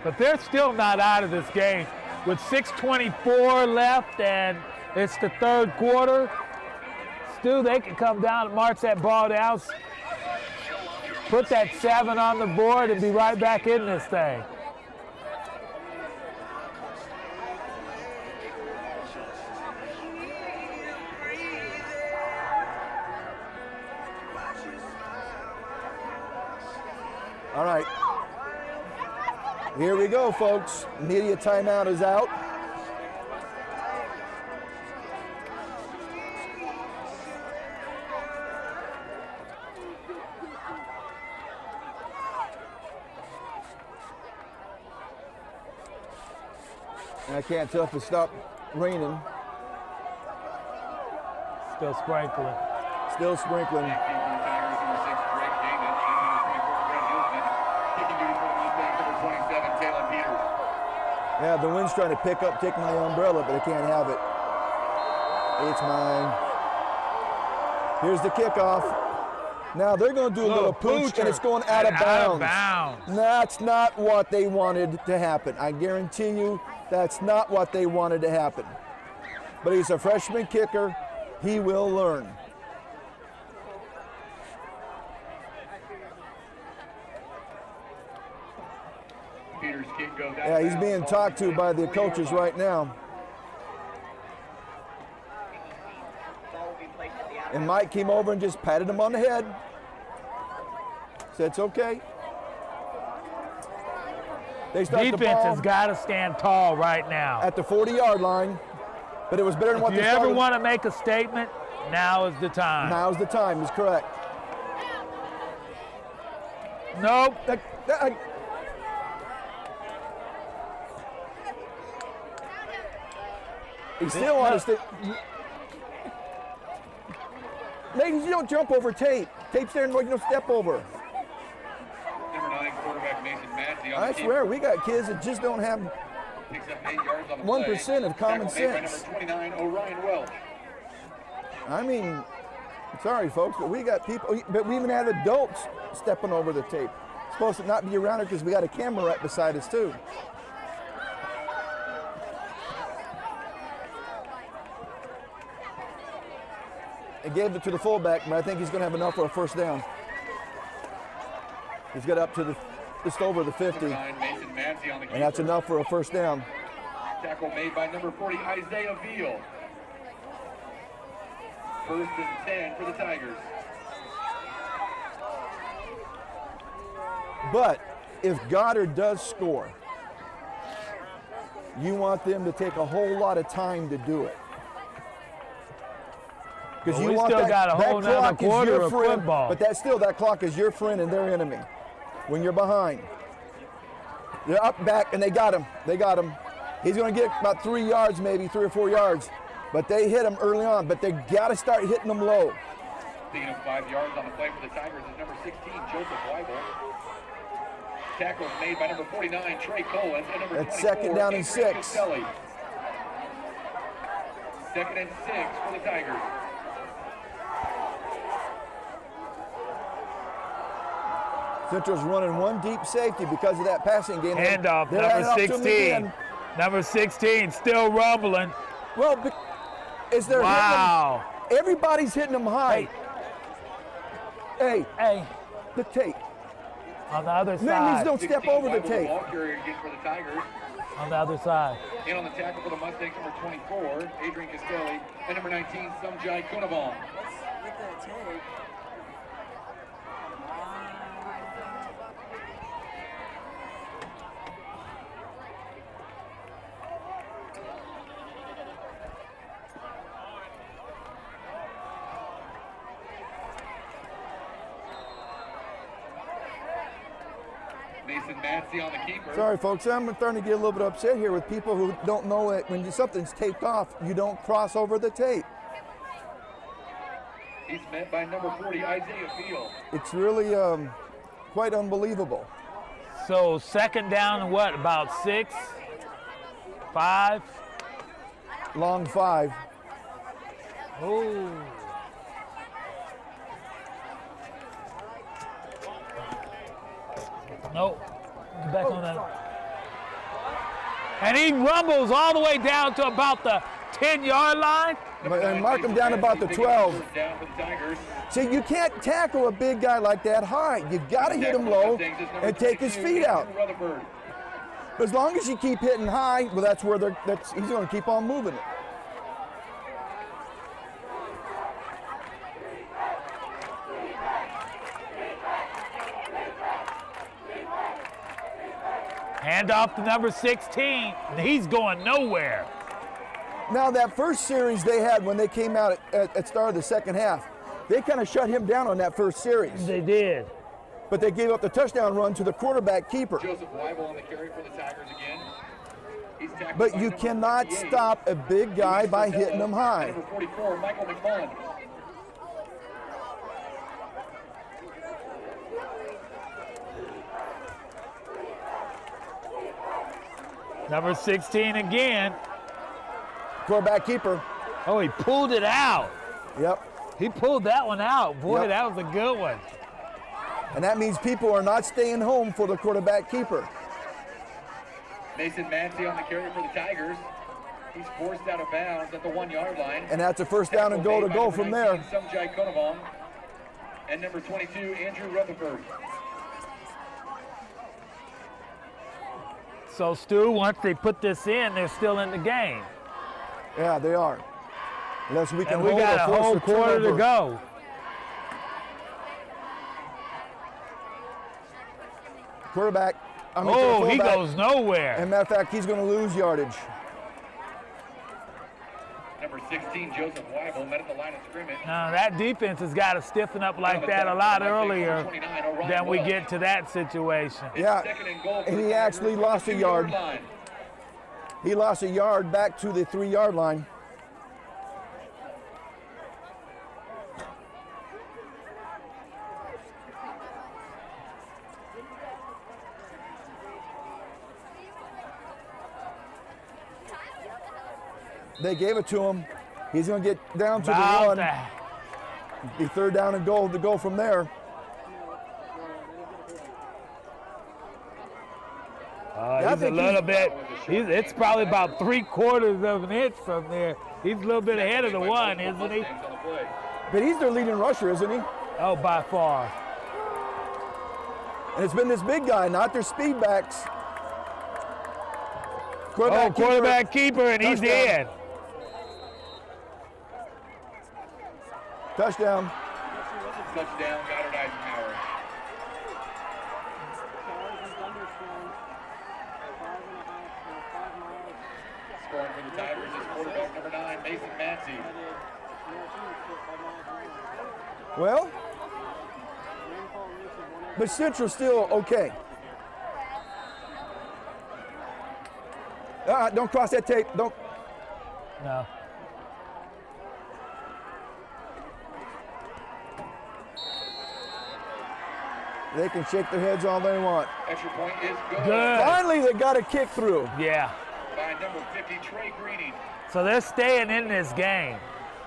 But they're still not out of this game. With 6:24 left and it's the 3rd quarter, still they can come down and march that ball down, put that 7 on the board and be right back in this thing. All right. Here we go, folks. Media timeout is out. And I can't tell if it stopped raining. Still sprinkling. Still sprinkling. Tigers number 6, Greg Davis. Yeah, the wind's trying to take my umbrella, but I can't have it. It's mine. Here's the kickoff. Now they're going to do a little pooch, and it's going out of bounds. That's not what they wanted to happen. I guarantee you that's not what they wanted to happen. But he's a freshman kicker. He will learn. Peter's kick goes out. Yeah, he's being talked to by the coaches right now. And Mike came over and just patted him on the head. Said it's okay. They start Defense the ball has got to stand tall right now. at the 40-yard line, but it was better than what If they you ever started. want to make a statement, now is the time. Now's the time, is correct. Nope. He still on his Ladies, you don't jump over tape. Tape's there and you don't step over. Number 9 quarterback Mason Madsey on I the swear, we got kids that just don't have picks up 8 yards on the 1% play. of common Tackle made by sense. number 29 Orion Welch. I mean, sorry folks, but we got people, but we even had adults stepping over the tape. Supposed to not be around it because we got a camera right beside us too. He gave it to the fullback, but I think he's going to have enough for a first down. He's got up to just over the 50, Number 9 Mason Madsey on the and that's keeper. enough for a first down. Tackle made by number 40 Isaiah Veal. First and 10 for the Tigers. But if Goddard does score, you want them to take a whole lot of time to do it. Because Well, you we want still that, got a whole that nother clock is quarter your of friend, football. but that clock is your friend and their enemy. When you're behind, they're up back and they got him. They got him. He's going to get about 3 yards, maybe 3 or 4 yards. But they hit him early on. But they got to start hitting them low. Picking up 5 yards on the play for the Tigers is number 16 Joseph Weibel. Tackles made by number 49 Trey Colin and number That's 24 second down and Adrian 6. Castelli. Second and 6 for the Tigers. Central's running one deep safety because of that passing game. Handoff, They're number handing off to him 16. again. Number 16, still rumbling. Well, is there Wow. Everybody's hitting them high. Hey, the tape. On the other Man, side. don't step over the Weibel, tape. Ball carrier again for the Tigers. On the other side. In on the tackle for the Mustangs, number 24 Adrian Castelli and number 19 Sumjai Kunavan. Mason Madsey on the keeper. Sorry, folks. I'm starting to get a little bit upset here with people who don't know it. When something's taped off, you don't cross over the tape. He's met by number 40 Isaiah Veal. It's really quite unbelievable. So second down and what, about 6? 5? Long 5. Oh. Nope. Get back on that. And he rumbles all the way down to about the 10-yard line. And mark him down about the 12. Down for the Tigers. See, you can't tackle a big guy like that high. You've got to hit him low and take his feet out. But as long as you keep hitting high, well, that's where he's going to keep on moving it. Hand off to number 16. He's going nowhere. Now, that first series they had when they came out at start of the second half, they kind of shut him down on that first series. They did. But they gave up the touchdown run to the quarterback keeper. Joseph Weibel on the carry for the Tigers again. He's tackled But by you number cannot 58. stop a big guy by hitting him high. Number 44, Michael McMullen. Number 16 again. Quarterback keeper. Oh, he pulled it out. Yep. He pulled that one out. Boy, Yep. that was a good one. And that means people are not staying home for the quarterback keeper. Mason Mancy on the carry for the Tigers. He's forced out of bounds at the 1-yard line. And that's a first down and goal to go from there. Sumjai Konavong. And number 22, Andrew Rutherford. So, Stu, once they put this in, they're still in the game. Yeah, they are. Unless we can And we hold got a force whole or quarter to turnover. go. Quarterback. Oh, he fullback. goes nowhere. And matter of fact, he's going to lose yardage. Number 16, Joseph Weibel, met at the line of scrimmage. Now, that defense has got to stiffen up like that a lot earlier than we get to that situation. Yeah, and he actually lost a yard. He lost a yard back to the 3-yard line. They gave it to him. He's going to get down to the run. Be third down and goal to go from there. He's a little bit, it's probably about 3/4 of an inch from there. He's a little bit ahead of the one, isn't he? But he's their leading rusher, isn't he? Oh, by far. And it's been this big guy, not their speed backs. Quarterback keeper, and he's in. Touchdown. Touchdown, Goddard Eisenhower. Scoring for the Tigers is quarterback number 9, Mason Mancy. Well, but Central's still okay. Don't cross that tape. Don't. No. They can shake their heads all they want. Extra point is good. Finally, they got a kick through. Yeah. By number 50, Trey Greening. So they're staying in this game.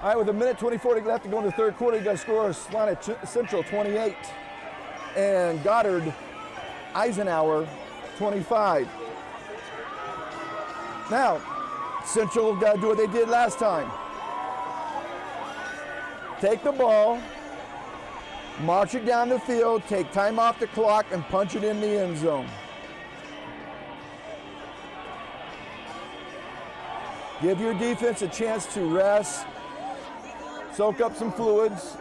All right, with a minute 24 left to go in the third quarter, you got to score Salina Central 28 and Goddard Eisenhower 25. Now, Central got to do what they did last time. Take the ball, march it down the field, take time off the clock, and punch it in the end zone. Give your defense a chance to rest, soak up some fluids.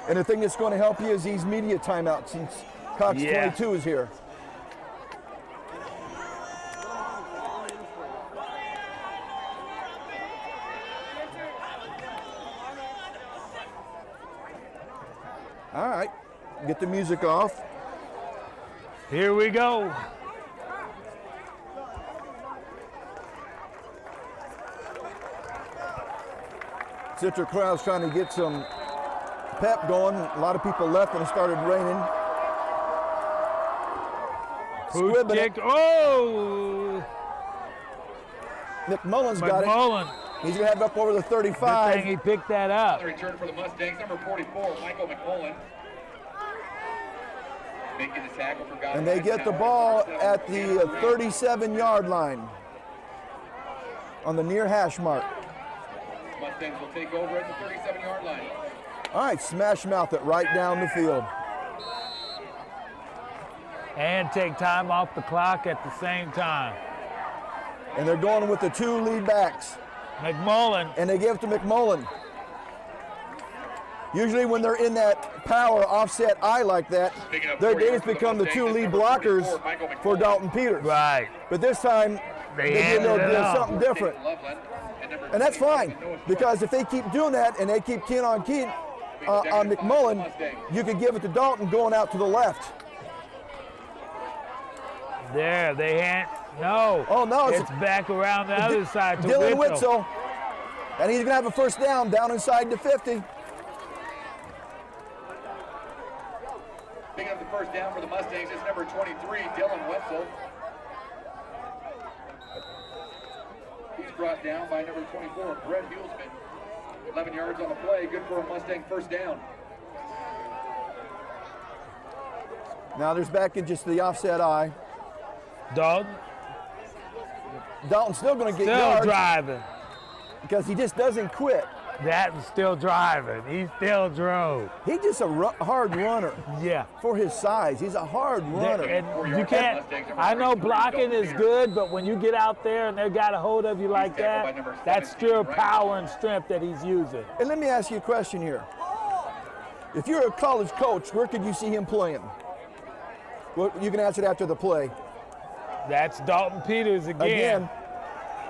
And the thing that's going to help you is these media timeouts since Cox 22 is here. All right, get the music off. Here we go. Central crowd's trying to get some pep going. A lot of people left and it started raining. Who kicked? Oh! McMullen's got it. He's going to have it up over the 35. Good thing he picked that up. The return for the Mustangs, number 44, Michael McMullen. Making the tackle for Goddard. And they get the ball at the 37-yard line on the near hash mark. Mustangs will take over at the 37-yard line. All right, smash mouth it right down the field. And take time off the clock at the same time. And they're going with the 2 lead backs. McMullen. And they give it to McMullen. Usually when they're in that power offset eye like that, they just become the 2 lead blockers for Dalton Peters. Right. But this time, they did something different. And that's fine, because if they keep doing that and they keep keen on McMullen, you could give it to Dalton going out to the left. There, they hand. No. Oh, no. It's back around the other side to Dylan Witzel. And he's going to have a first down inside the 50. Picking up the first down for the Mustangs is number 23, Dylan Wetzel. He's brought down by number 24, Brett Hulsman. 11 yards on the play, good for a Mustang first down. Now there's back in just the offset eye. Dalton's still going to get yards. still driving. Because he just doesn't quit. That's still driving. He still drove. He's just a hard runner. Yeah. For his size, he's a hard runner. And you can't, I know blocking is good, but when you get out there and they got a hold of you like that, that's still power and strength that he's using. And let me ask you a question here. If you're a college coach, where could you see him playing? Well, you can answer it after the play. That's Dalton Peters again.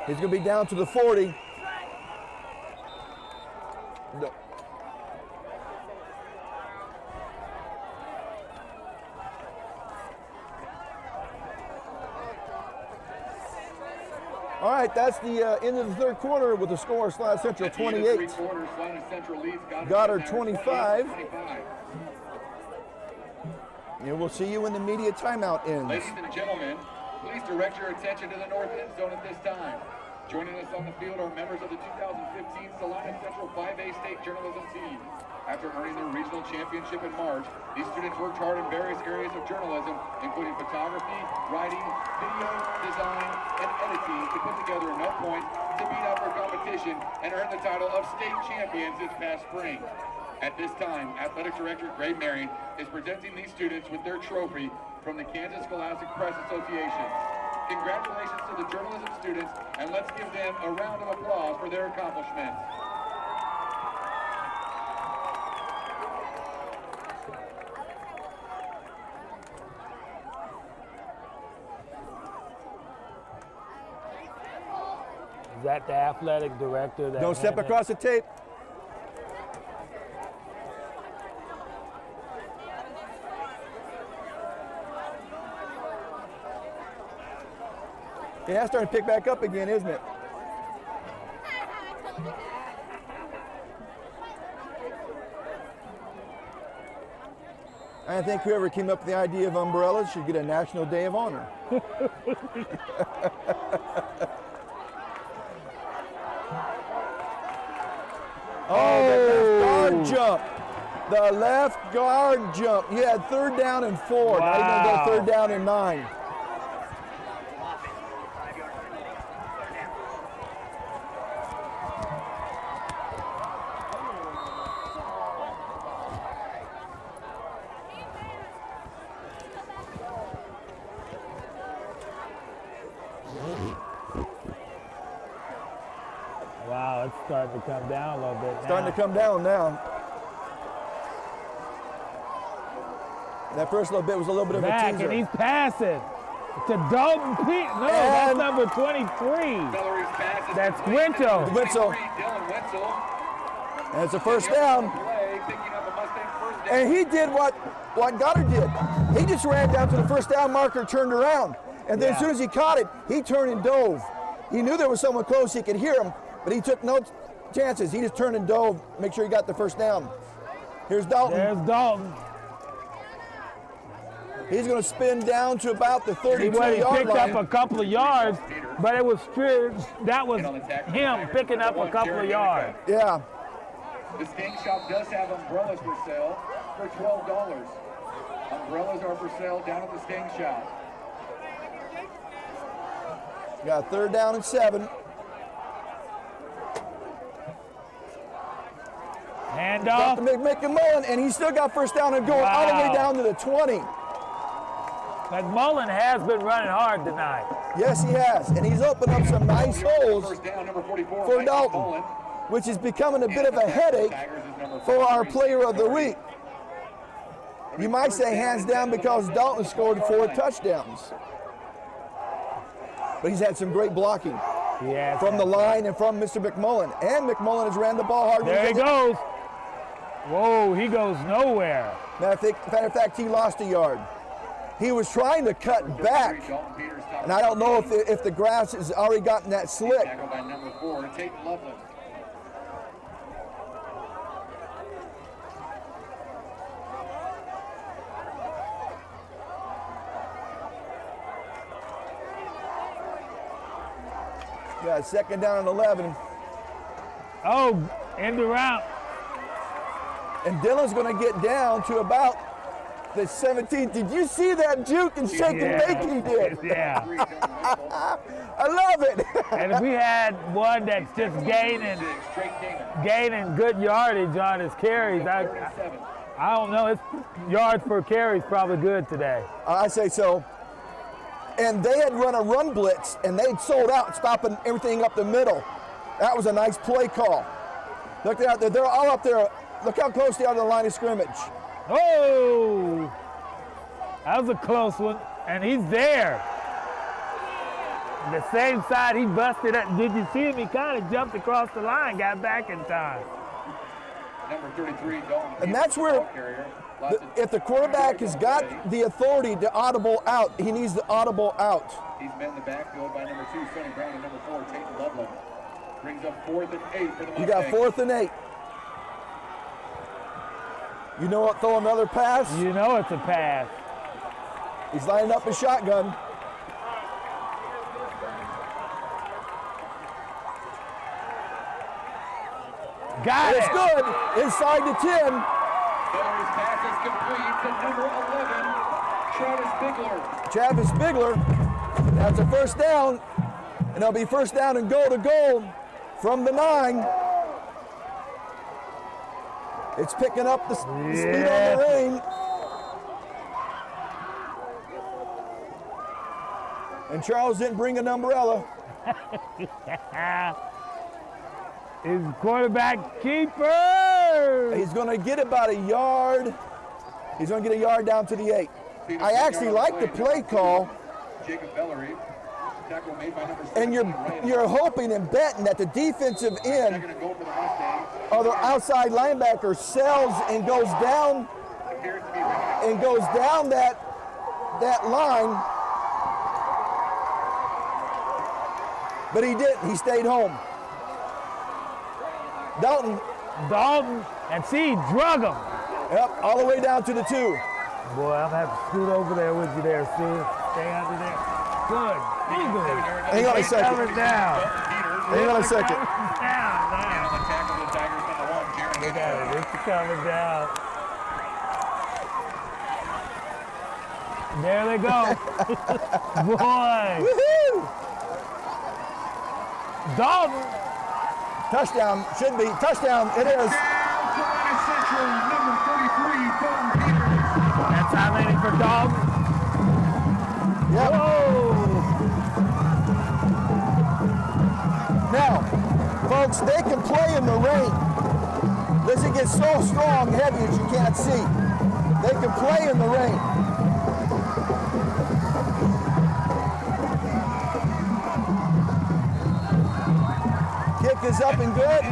He's going to be down to the 40. No. All right, that's the end of the third quarter with the score Salina Central 28. Goddard 25. And we'll see you when the media timeout ends. Ladies and gentlemen, please direct your attention to the north end zone at this time. Joining us on the field are members of the 2015 Salina Central 5A State Journalism team. After earning their regional championship in March, these students worked hard in various areas of journalism, including photography, writing, video, design, and editing to put together enough points to beat out their competition and earn the title of state champions this past spring. At this time, Athletic Director Greg Marion is presenting these students with their trophy from the Kansas Scholastic Press Association. Congratulations to the journalism students, and let's give them a round of applause for their accomplishments. Is that the athletic director? Don't step across the tape. Yeah, it's starting to pick back up again, isn't it? I think whoever came up with the idea of umbrellas should get a National Day of Honor. The left guard jump. The left guard jump. You had 3rd down and 4. Now you're going to go 3rd down and 9. Wow, it's starting to come down a little bit now. Starting to come down now. That first little bit was a little bit of a teaser. And he's passing to Dalton Pete. No, that's number 23. That's Winto. And it's a first down. And he did what Goddard did. He just ran down to the first down marker, turned around. And then as soon as he caught it, he turned and dove. He knew there was someone close, he could hear him, but he took no chances. He just turned and dove, make sure he got the first down. Here's Dalton. There's Dalton. He's going to spin down to about the 32-yard line. He picked up a couple of yards, but it was that was him picking up a couple of yards. Yeah. The Sting Shop does have umbrellas for sale for $12. Umbrellas are for sale down at the Sting Shop. Got 3rd down and 7. Handoff. To McMullen, and he still got first down and going all the way down to the 20. McMullen has been running hard tonight. Yes, he has, and he's opened up some nice holes for Dalton, which is becoming a bit of a headache for our player of the week. You might say hands down because Dalton scored 4 touchdowns. But he's had some great blocking from the line and from Mr. McMullen. And McMullen has ran the ball hard. There he goes. Whoa, he goes nowhere. Matter of fact, he lost a yard. He was trying to cut back. And I don't know if the grass has already gotten that slick. By number 4, Tate Loveland. got 2nd down and 11. Oh, end around. And Dylan's going to get down to about the 17th. Did you see that juke and shake and bake he did? Yeah. I love it. And if we had one that's just gaining good yardage on his carries, I don't know. His yards per carry is probably good today. I say so. And they had run a run blitz, and they'd sold out, stopping everything up the middle. That was a nice play call. Look out there. They're all up there. Look how close they are to the line of scrimmage. Oh! That was a close one, and he's there. The same side he busted up. Did you see him? He kind of jumped across the line, got back in time. Number 33, Dalton. And that's where, if the quarterback has got the authority to audible out, he needs to audible out. He's met in the backfield by number 2, Sonny Brown, and number 4, Tate Loveland. Brings up 4th and 8 for the Mustangs. You got 4th and 8. You know what? Throw another pass. You know it's a pass. He's lining up a shotgun. Got it. It's good. Inside the 10. Beller's pass is complete to number 11, Travis Bigler. Travis Bigler. That's a 1st down. And it'll be 1st down and goal to goal from the 9. It's picking up the speed on the rain. And Charles didn't bring an umbrella. His quarterback keeper. He's going to get about a yard. He's going to get a yard down to the 8. I actually like the play call. Jacob Bellery. Tackle made by number 7. And you're hoping and betting that the defensive end or the outside linebacker sells and goes down that line. But he didn't. He stayed home. Dalton, and see, he drug him. Yep, all the way down to the 2. Boy, I'm going to have to scoot over there with you there, Steve. Stay under there. Good. Easily. Hang on a second. Coming down. Hang on a second. Down. Look at it. It's coming down. There they go. Boy. Woohoo! Dalton. Touchdown. Should be. Touchdown. It is. That's how many for Dalton. Yep. Whoa. Now, folks, they can play in the rain. Does it get so strong, heavy as you can't see? They can play in the rain. Kick is up and good.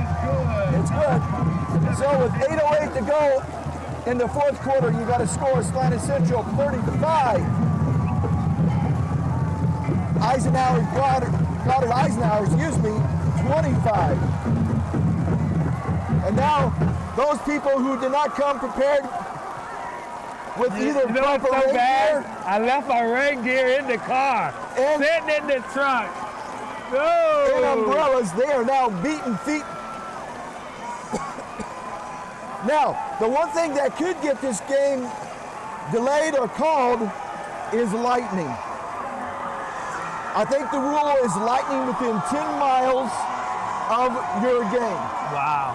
It's good. So with 8:08 to go in the 4th quarter, you got to score Salina Central 30-5. Goddard Eisenhower, 25. And now, those people who did not come prepared with either proper rain gear. I left my rain gear in the car, sitting in the trunk. No. And umbrellas, they are now beating feet. Now, the one thing that could get this game delayed or called is lightning. I think the rule is lightning within 10 miles of your game. Wow.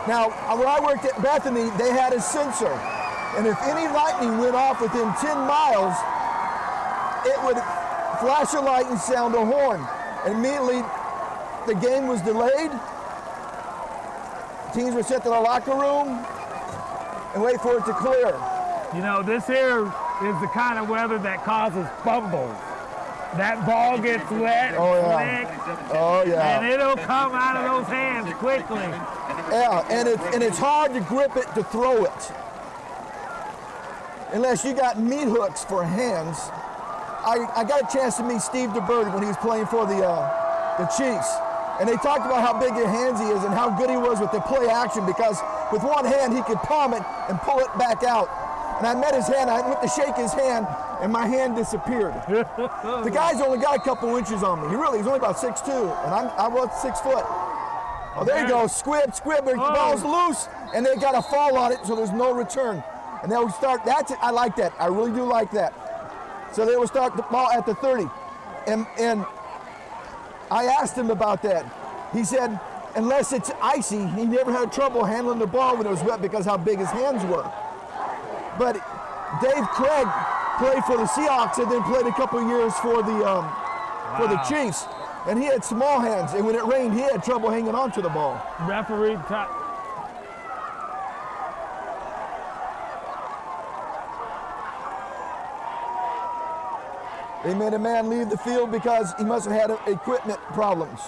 Now, when I worked at Bethany, they had a sensor. And if any lightning went off within 10 miles, it would flash a light and sound a horn. And immediately, the game was delayed. Teams were sent to the locker room and wait for it to clear. You know, this here is the kind of weather that causes fumbles. That ball gets wet, slick, and it'll come out of those hands quickly. Yeah, and it's hard to grip it to throw it. Unless you got meat hooks for hands. I got a chance to meet Steve DeBerg when he was playing for the Chiefs. And they talked about how big your hands he is and how good he was with the play action, because with one hand he could palm it and pull it back out. and I met his hand. I went to shake his hand, and my hand disappeared. The guy's only got a couple inches on me. He's only about 6'2", and I was 6 foot. Oh, there you go, squib, the ball's loose, and they got a fall on it, so there's no return. And they'll start, that's it, I like that, I really do like that. So they will start the ball at the 30. And I asked him about that. He said, unless it's icy, he never had trouble handling the ball when it was wet because how big his hands were. But Dave Craig played for the Seahawks and then played a couple of years for the Chiefs. And he had small hands, and when it rained, he had trouble hanging on to the ball. Referee time. They made a man leave the field because he must have had equipment problems.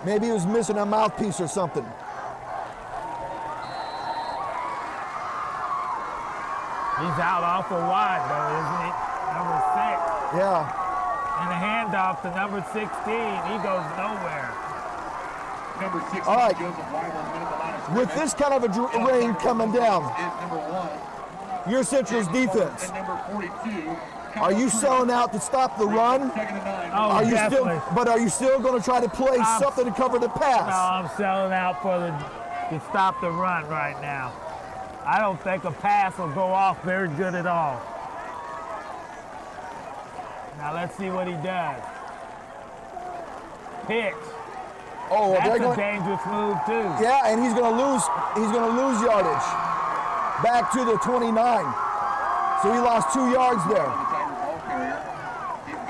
Maybe he was missing a mouthpiece or something. He's out awful wide, though, isn't he? Number 6. Yeah. And a handoff to number 16. He goes nowhere. Number 16, all right. Joseph Weiler, with this kind of a rain coming down, your Central's defense, are you selling out to stop the run? Oh, are you definitely. Are you still going to try to play something to cover the pass? No, I'm selling out to stop the run right now. I don't think a pass will go off very good at all. Now let's see what he does. Pitch. Oh, that's a dangerous move too. Yeah, and he's going to lose. He's going to lose yardage. Back to the 29. So he lost 2 yards there.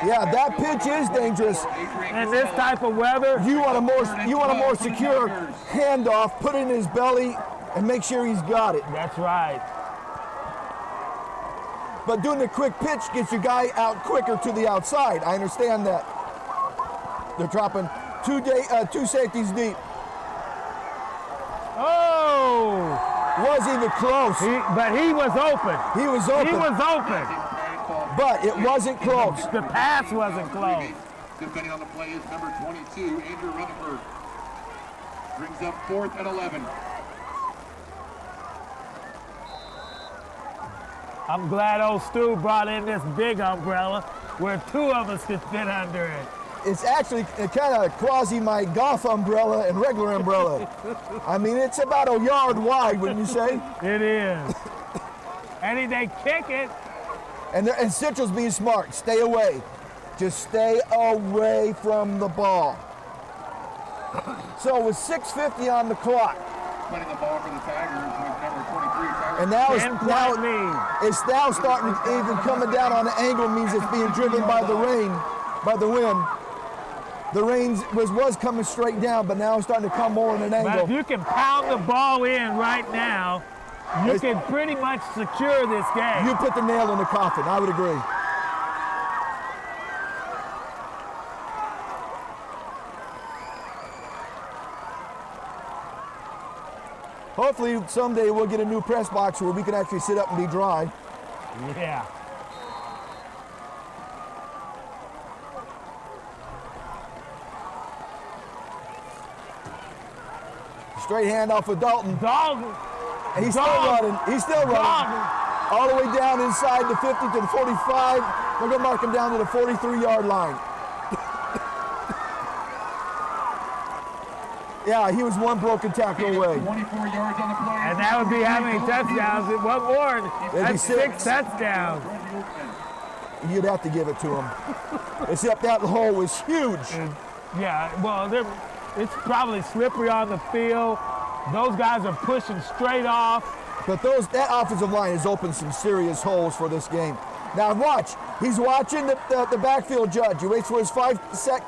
Yeah, that pitch is dangerous. In this type of weather, you want a more secure handoff. Put it in his belly and make sure he's got it. That's right. But doing the quick pitch gets your guy out quicker to the outside. I understand that. They're dropping two safeties deep. Oh! Was even close. But he was open. He was open. He was open. But it wasn't close. The pass wasn't close. Defending on the play is number 22, Andrew Rutherford. Brings up 4th and 11. I'm glad old Stu brought in this big umbrella where 2 of us could fit under it. It's actually kind of quasi my golf umbrella and regular umbrella. I mean, it's about a yard wide, wouldn't you say? It is. And they kick it. And Central's being smart. Stay away. Just stay away from the ball. So with 6:50 on the clock. Putting the ball for the Tigers with number 23. Tigers. And it's now starting to even coming down on the angle, means it's being driven by the rain, by the wind. The rain was coming straight down, but now it's starting to come more in an angle. But if you can pound the ball in right now, you can pretty much secure this game. You put the nail in the coffin, I would agree. Hopefully someday we'll get a new press box where we can actually sit up and be dry. Yeah. Straight handoff with Dalton. And he's still running. He's still running. All the way down inside the 50 to the 45. They're going to mark him down to the 43-yard line. Yeah, he was one broken tackle away. 24 yards on the play. And that would be how many touchdowns? One more. That's 6 touchdowns. You'd have to give it to him. Except that hole was huge. Yeah, well, it's probably slippery on the field. Those guys are pushing straight off. But that offensive line has opened some serious holes for this game. Now watch. He's watching the backfield judge. He waits for his 5 sec.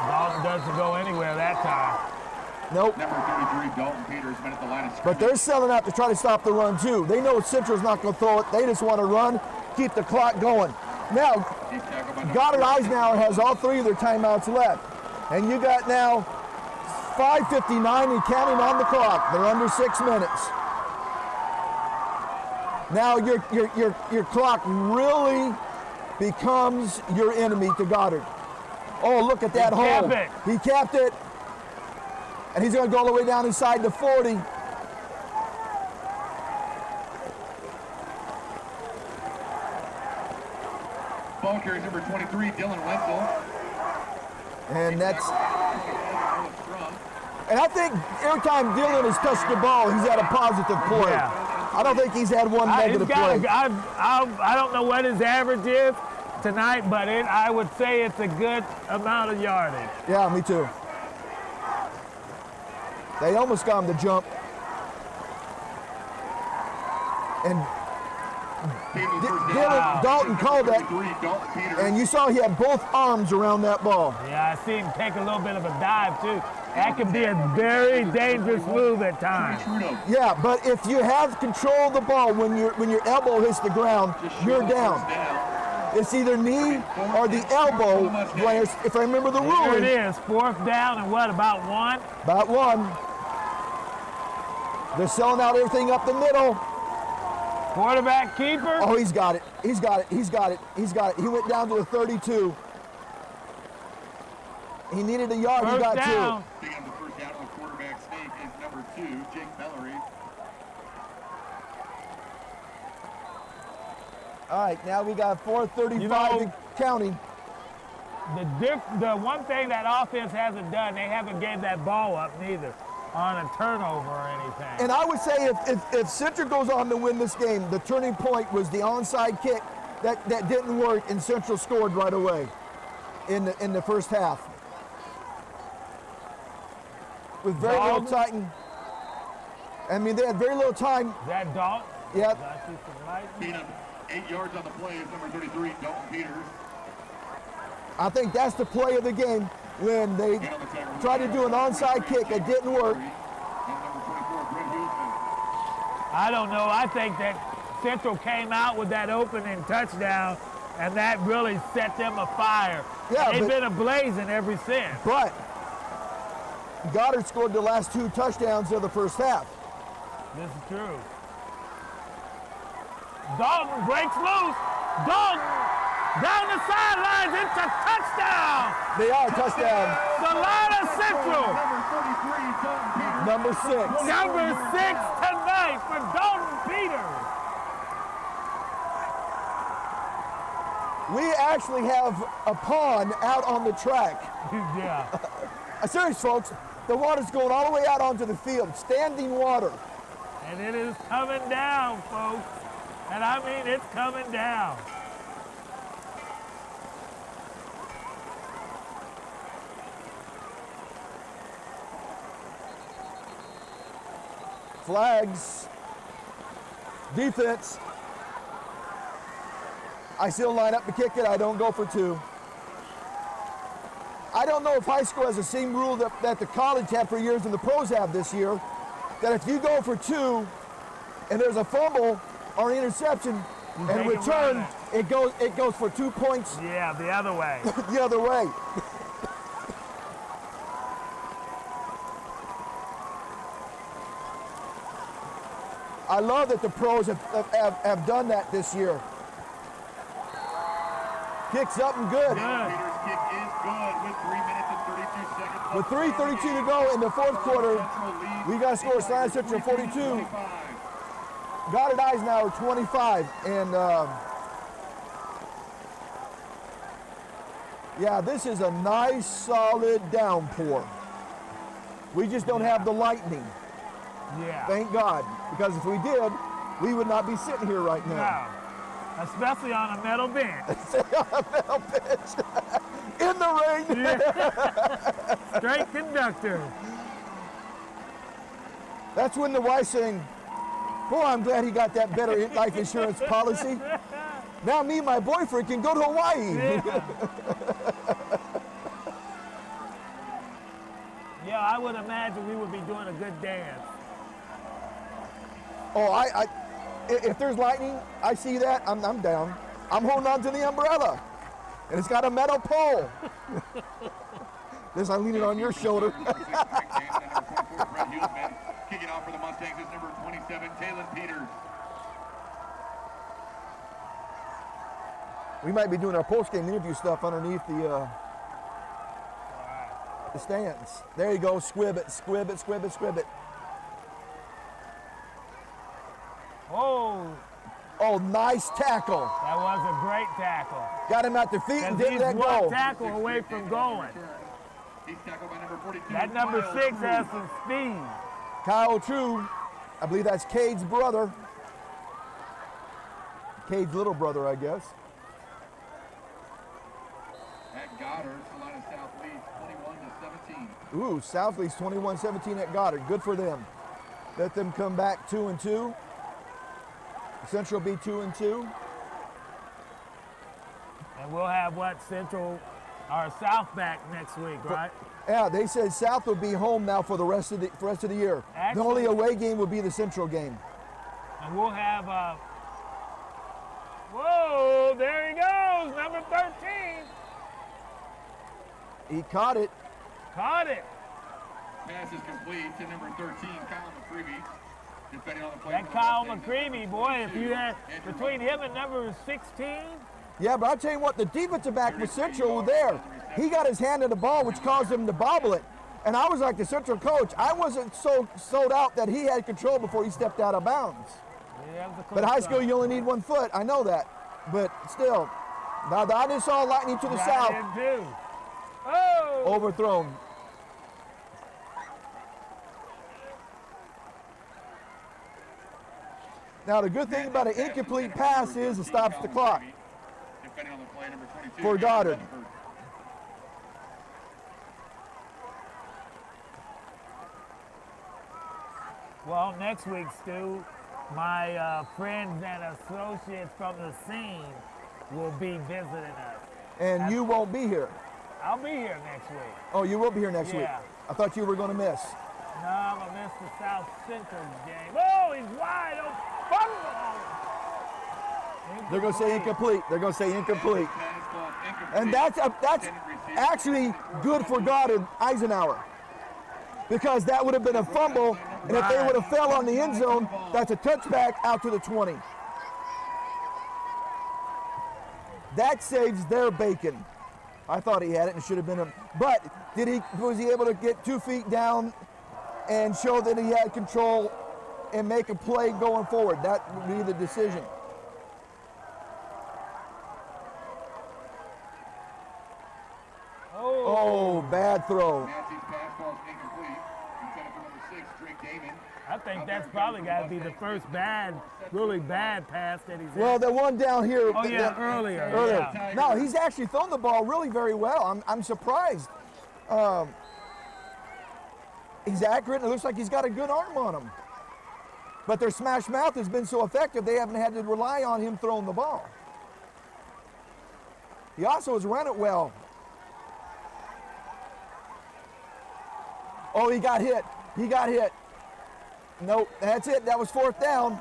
Dalton doesn't go anywhere that time. Nope. Number 33, Dalton Peters, been at the line of scrimmage. But they're selling out to try to stop the run too. They know Central's not going to throw it. They just want to run, keep the clock going. Now, Goddard Eisenhower has all 3 of their timeouts left. And you got now 5:59 and counting on the clock. They're under 6 minutes. Now your clock really becomes your enemy to Goddard. Oh, look at that hole. Capped it. He capped it. And he's going to go all the way down inside the 40. Ball carries number 23, Dylan Wenzel. And I think every time Dylan has touched the ball, he's had a positive play. Yeah. I don't think he's had one negative play. I don't know what his average is tonight, but I would say it's a good amount of yardage. Yeah, me too. They almost got him to jump. And Dalton called that, and you saw he had both arms around that ball. Yeah, I see him take a little bit of a dive too. That can be a very dangerous move at times. Yeah, but if you have control of the ball when your elbow hits the ground, you're down. It's either knee or the elbow. If I remember the ruling. There it is, 4th down and what, about 1? About 1. They're selling out everything up the middle. Quarterback keeper. Oh, he's got it. He's got it. He's got it. He's got it. He went down to the 32. He needed a yard. First he got down. 2. Picking up the first down on the quarterback sneak is number 2, Jake Bellery. All right, now we got 4:35 counting. The one thing that offense hasn't done, they haven't gave that ball up neither on a turnover or anything. And I would say if Central goes on to win this game, the turning point was the onside kick that didn't work, and Central scored right away in the first half. With very little time. I mean, they had very little time. Is that Dalton? Yep. Beat him 8 yards on the play is number 33, Dalton Peters. I think that's the play of the game when they tried to do an onside kick that didn't work. I don't know. I think that Central came out with that opening touchdown, and that really set them afire. Yeah, they've been ablazing ever since. But Goddard scored the last 2 touchdowns of the first half. This is true. Dalton breaks loose. Dalton down the sidelines. It's a touchdown. They are a touchdown. Salina Central. Number 6. Number 6 tonight for Dalton Peters. We actually have a pond out on the track. Yeah. Serious, folks. The water's going all the way out onto the field. Standing water. And it is coming down, folks. And I mean, it's coming down. Flags. Defense. I still line up to kick it. I don't go for 2. I don't know if high school has the same rule that the college had for years and the pros have this year, that if you go for 2 and there's a fumble or an interception and return, it goes for 2 points. Yeah, the other way. The other way. I love that the pros have done that this year. Kicks up and good. Peters' kick is good with 3 minutes and 32 seconds. With 3:32 to go in the 4th quarter, we got to score Salina Central 42. Goddard Eisenhower 25. And yeah, this is a nice solid downpour. We just don't have the lightning. Yeah. Thank God, because if we did, we would not be sitting here right now. No. Especially on a metal bench. On a metal bench. In the rain. Yeah. Straight conductor. That's when the wife saying, boy, I'm glad he got that better life insurance policy. Now me and my boyfriend can go to Hawaii. Yeah. Yeah, I would imagine we would be doing a good dance. Oh, if there's lightning, I see that, I'm down. I'm holding on to the umbrella, and it's got a metal pole. This, I'm leaning on your shoulder. Kicking off for the Mustangs is number 27, Talon Peters. We might be doing our post-game interview stuff underneath the stands. There you go, squib it, squib it, squib it, squib it. Oh, Oh, nice tackle. that was a great tackle. Got him at their feet and Because didn't he's let one go. tackle away from going. He's tackled by number 42. That number Kyle 6 True. has some speed. Kyle True, I believe that's Cade's brother. Cade's little brother, I guess. At Goddard, Salina South leads 21-17. Ooh, South leads 21-17 at Goddard. Good for them. Let them come back 2-2. Central be 2-2. And we'll have what, Central or South back next week, right? Yeah, they said South will be home now for the rest of the year. The only away game will be the Central game. And we'll have whoa, there he goes, number 13. He caught it. Caught it. Pass is complete to number 13, Kyle McCreevy. Depending on the play. That Kyle McCreevy, boy, if you had between him and number 16. Yeah, but I'll tell you what, the defensive back for Central was there. He got his hand in the ball, which caused him to bobble it. And I was like the Central coach. I wasn't so sold out that he had control before he stepped out of bounds. Yeah, But high school, you only need 1 foot. I know that. But still, now I just saw lightning to the south. Too. Oh! Overthrown. Now the good thing about an incomplete pass is it stops the clock Depending on the play, number 22. for Goddard. Well, next week, Stu, my friends and associates from the scene will be visiting us. And you won't be here. I'll be here next week. Oh, you will be here next week. Yeah. I thought you were going to miss. No, I'm going to miss the South Central game. Oh, he's wide open. They're going to say incomplete. They're going to say incomplete. And that's actually good for Goddard Eisenhower, because that would have been a fumble, and if they would have fell on the end zone, that's a touchback out to the 20. That saves their bacon. I thought he had it and it should have been him. But was he able to get 2 feet down and show that he had control and make a play going forward? That would be the decision. Oh, bad throw. I think that's probably got to be the first really bad pass that he's Well, the one down here. Oh, yeah, earlier. Yeah. No, he's actually thrown the ball really very well. I'm surprised. He's accurate, and it looks like he's got a good arm on him. But their smash mouth has been so effective, they haven't had to rely on him throwing the ball. He also has run it well. Oh, he got hit. He got hit. Nope, that's it. That was 4th down.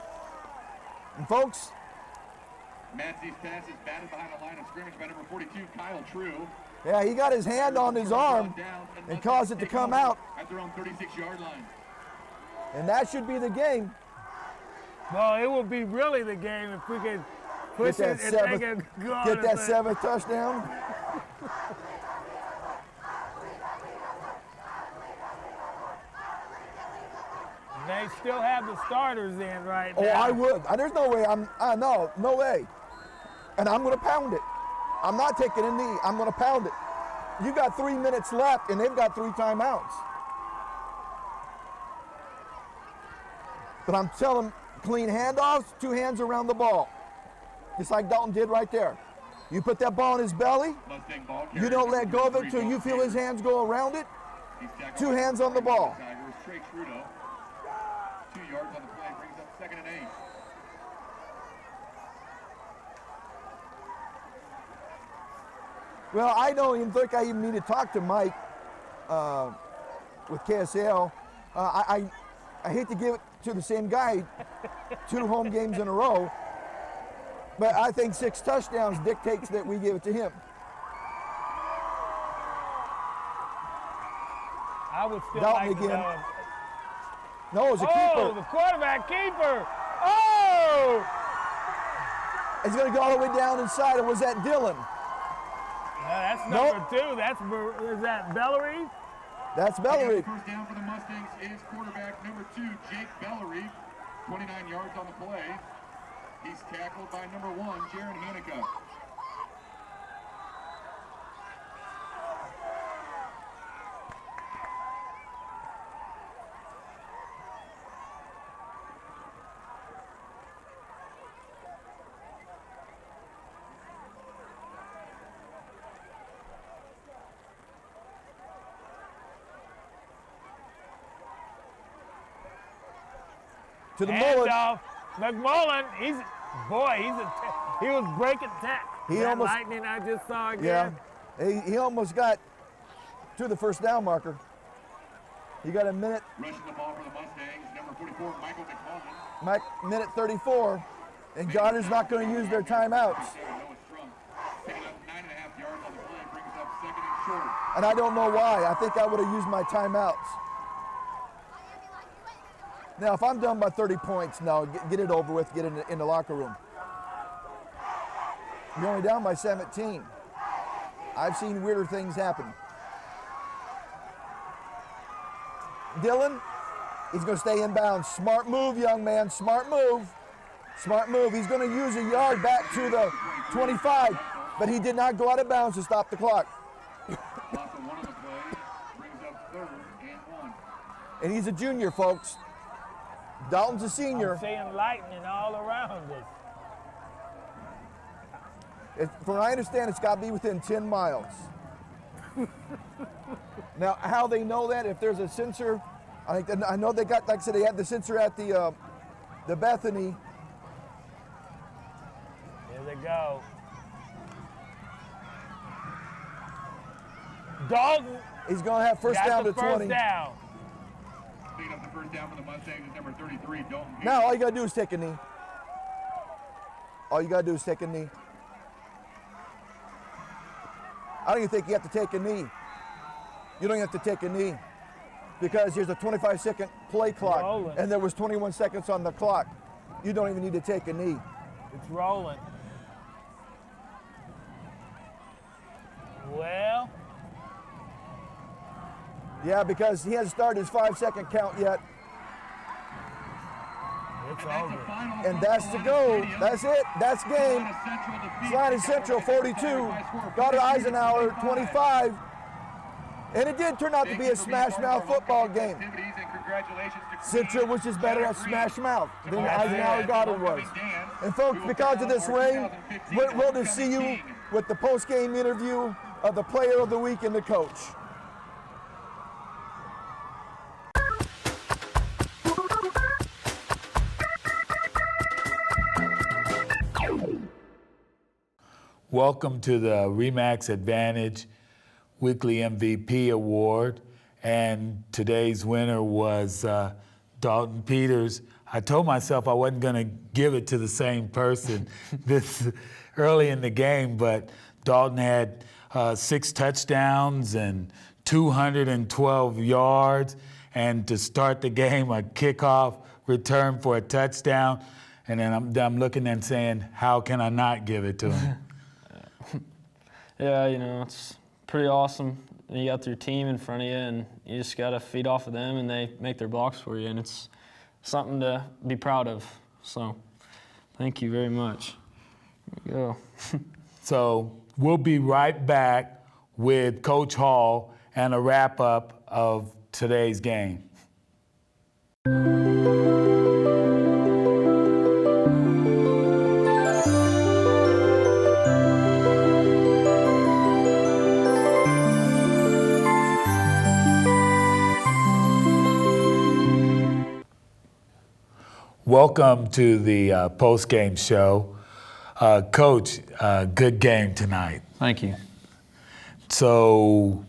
And folks. Massey's pass is batted behind the line of scrimmage by number 42, Kyle True. Yeah, he got his hand on his arm and caused it to come out. At their own 36-yard line. And that should be the game. Well, it will be really the game if we can push it and make it go. Get that 7th touchdown. They still have the starters in right now. Oh, I would. There's no way. No way. And I'm going to pound it. I'm not taking a knee. I'm going to pound it. You got 3 minutes left, and they've got 3 timeouts. But I'm telling them, clean handoffs, 2 hands around the ball. Just like Dalton did right there. You put that ball in his belly. You don't let go of it until you feel his hands go around it. 2 hands on the ball. 2 yards on the play, brings up 2nd and 8. Well, I don't even think I even need to talk to Mike with KSL. I hate to give it to the same guy 2 home games in a row, but I think 6 touchdowns dictates that we give it to him. I would still Dalton like to again. know. No, it was a keeper. Oh, the quarterback keeper. Oh! He's going to go all the way down inside. Or was that Dylan? That's number 2. Is that Bellery? That's Bellery. First down for the Mustangs is quarterback number 2, Jake Bellery. 29 yards on the play. He's tackled by number 1, Jaron Haneca. To the Mullen. McMullen, he was breaking that lightning I just saw again. Yeah, he almost got to the first down marker. He got a minute. Rushing the ball for the Mustangs, number 44, Michael McMullen. Minute 34, and Goddard's not going to use their timeouts. Picking up 9.5 yards on the play, brings up 2nd and short. And I don't know why. I think I would have used my timeouts. Now, if I'm done by 30 points, no, get it over with, get in the locker room. You're only down by 17. I've seen weirder things happen. Dylan, he's going to stay in bounds. Smart move, young man, smart move. Smart move. He's going to use a yard back to the 25, but he did not go out of bounds to stop the clock. And he's a junior, folks. Dalton's a senior. I'm seeing lightning all around us. From what I understand, it's got to be within 10 miles. Now, how they know that, if there's a sensor, I know they got, like I said, they had the sensor at the Bethany. Here they go. Dalton. He's going to have first down to 20. Down. Picking up the first down for the Mustangs is number 33, Dalton. Now all you got to do is take a knee. All you got to do is take a knee. I don't even think you have to take a knee. You don't have to take a knee because here's a 25-second play clock, rolling. And there was 21 seconds on the clock. You don't even need to take a knee. It's rolling. Well. Yeah, because he hasn't started his 5-second count yet. It's over. And that's the go. That's it. That's game. Salina Central 42, Goddard Eisenhower 25. And it did turn out to be a smash mouth football game. Central was just better at smash mouth than Eisenhower Goddard was. And folks, because of this rain, we'll just see you with the post-game interview of the player of the week and the coach. Welcome to the RE/MAX Advantage Weekly MVP Award, and today's winner was Dalton Peters. I told myself I wasn't going to give it to the same person this early in the game, but Dalton had 6 touchdowns and 212 yards, and to start the game, a kickoff return for a touchdown, and then I'm looking and saying, how can I not give it to him? Yeah, you know, it's pretty awesome. You got your team in front of you, and you just got to feed off of them, and they make their blocks for you, and it's something to be proud of. So thank you very much. There you go. So we'll be right back with Coach Hall and a wrap-up of today's game. Welcome to the post-game show. Coach, good game tonight. Thank you. So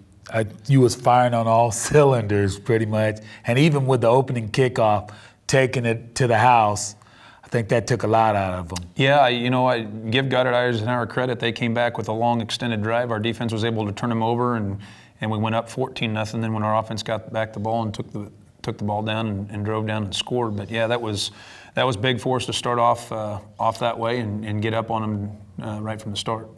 you was firing on all cylinders pretty much, and even with the opening kickoff, taking it to the house, I think that took a lot out of them. Yeah, you know, I give Goddard Eisenhower credit. They came back with a long extended drive. Our defense was able to turn them over, and we went up 14-0. Then when our offense got back the ball and took took the ball down and drove down and scored. But yeah, that was big for us to start off that way and get up on them right from the start.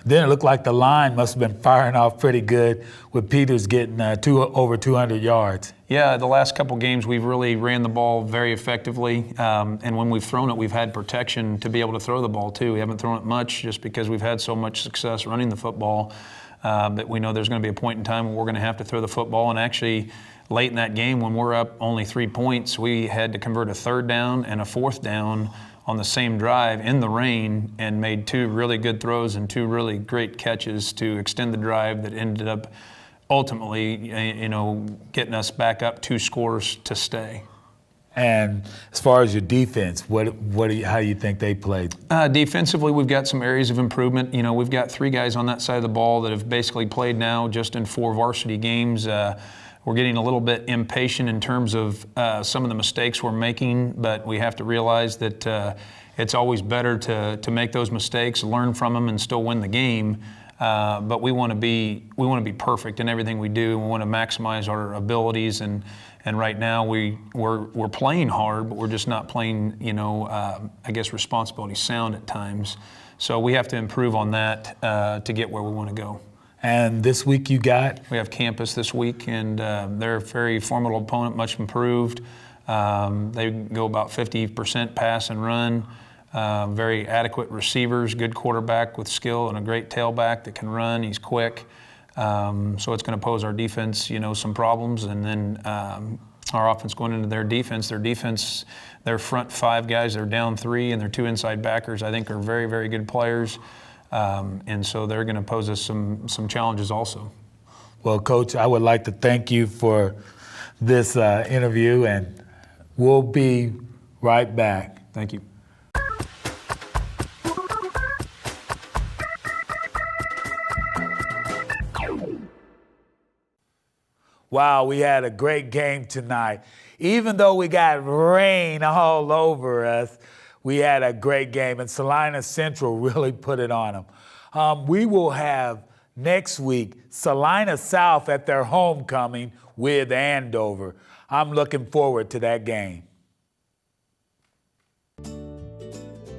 Then it looked like the line must have been firing off pretty good with Peters getting over 200 yards. Yeah, the last couple games we've really ran the ball very effectively, and when we've thrown it, we've had protection to be able to throw the ball too. We haven't thrown it much just because we've had so much success running the football, but we know there's going to be a point in time when we're going to have to throw the football. And actually, late in that game when we're up only 3 points, we had to convert a 3rd down and a 4th down on the same drive in the rain and made 2 really good throws and 2 really great catches to extend the drive that ended up ultimately, getting us back up 2 scores to stay. And as far as your defense, how do you think they played? Defensively, we've got some areas of improvement. We've got 3 guys on that side of the ball that have basically played now just in 4 varsity games. We're getting a little bit impatient in terms of some of the mistakes we're making, but we have to realize that it's always better to make those mistakes, learn from them, and still win the game. But we want to be perfect in everything we do. We want to maximize our abilities, and right now we're playing hard, but we're just not playing responsibility sound at times. So we have to improve on that to get where we want to go. And this week we have campus this week, and they're a very formidable opponent, much improved. They go about 50% pass and run. Very adequate receivers, good quarterback with skill, and a great tailback that can run. He's quick. So it's going to pose our defense, some problems. And then our offense going into their defense, their front 5 guys, they're down 3, and their 2 inside backers, I think, are very, very good players. And so they're going to pose us some challenges also. Well, Coach, I would like to thank you for this interview, and we'll be right back. Thank you. Wow, we had a great game tonight. Even though we got rain all over us, we had a great game, and Salina Central really put it on them. We will have next week Salina South at their homecoming with Andover. I'm looking forward to that game.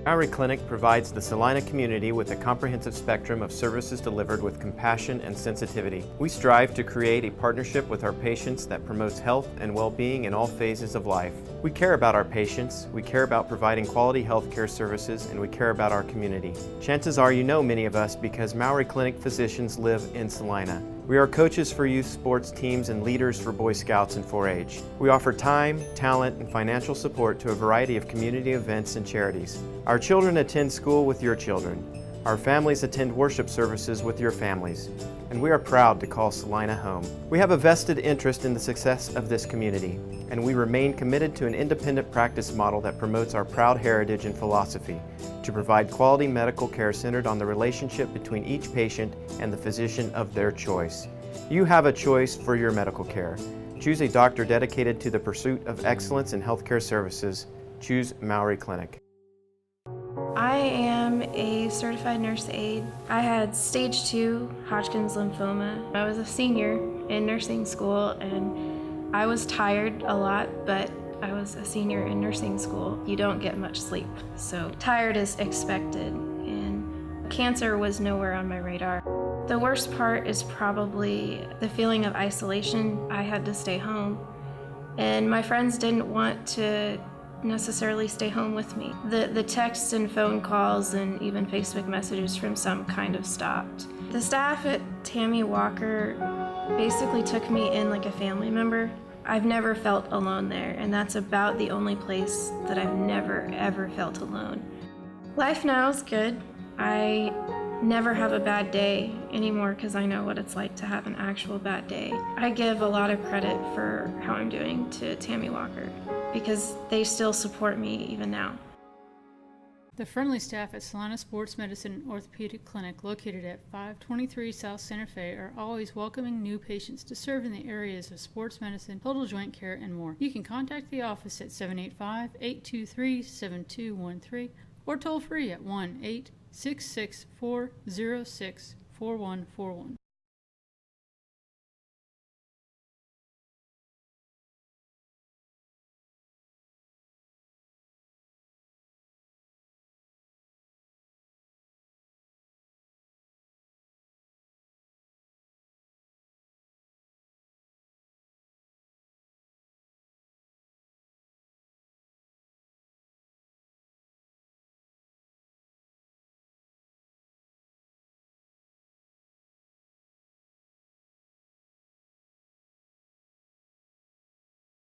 Mowry Clinic provides the Salina community with a comprehensive spectrum of services delivered with compassion and sensitivity. We strive to create a partnership with our patients that promotes health and well-being in all phases of life. We care about our patients, we care about providing quality health care services, and we care about our community. Chances are you know many of us because Mowry Clinic physicians live in Salina. We are coaches for youth sports teams and leaders for Boy Scouts and 4-H. We offer time, talent, and financial support to a variety of community events and charities. Our children attend school with your children. Our families attend worship services with your families. And we are proud to call Salina home. We have a vested interest in the success of this community, and we remain committed to an independent practice model that promotes our proud heritage and philosophy to provide quality medical care centered on the relationship between each patient and the physician of their choice. You have a choice for your medical care. Choose a doctor dedicated to the pursuit of excellence in healthcare services. Choose Mowry Clinic. I am a certified nurse aide. I had stage 2 Hodgkin's lymphoma. I was a senior in nursing school, and I was tired a lot, but I was a senior in nursing school. You don't get much sleep, so tired is expected, and cancer was nowhere on my radar. The worst part is probably the feeling of isolation. I had to stay home, and my friends didn't want to necessarily stay home with me. The texts and phone calls and even Facebook messages from some kind of stopped. The staff at Tammy Walker basically took me in like a family member. I've never felt alone there, and that's about the only place that I've never ever felt alone. Life now is good. I never have a bad day anymore because I know what it's like to have an actual bad day. I give a lot of credit for how I'm doing to Tammy Walker because they still support me even now. The friendly staff at Salina Sports Medicine Orthopedic Clinic, located at 523 South Santa Fe, are always welcoming new patients to serve in the areas of sports medicine, total joint care, and more. You can contact the office at 785-823-7213 or toll free at 1-866-406-4141.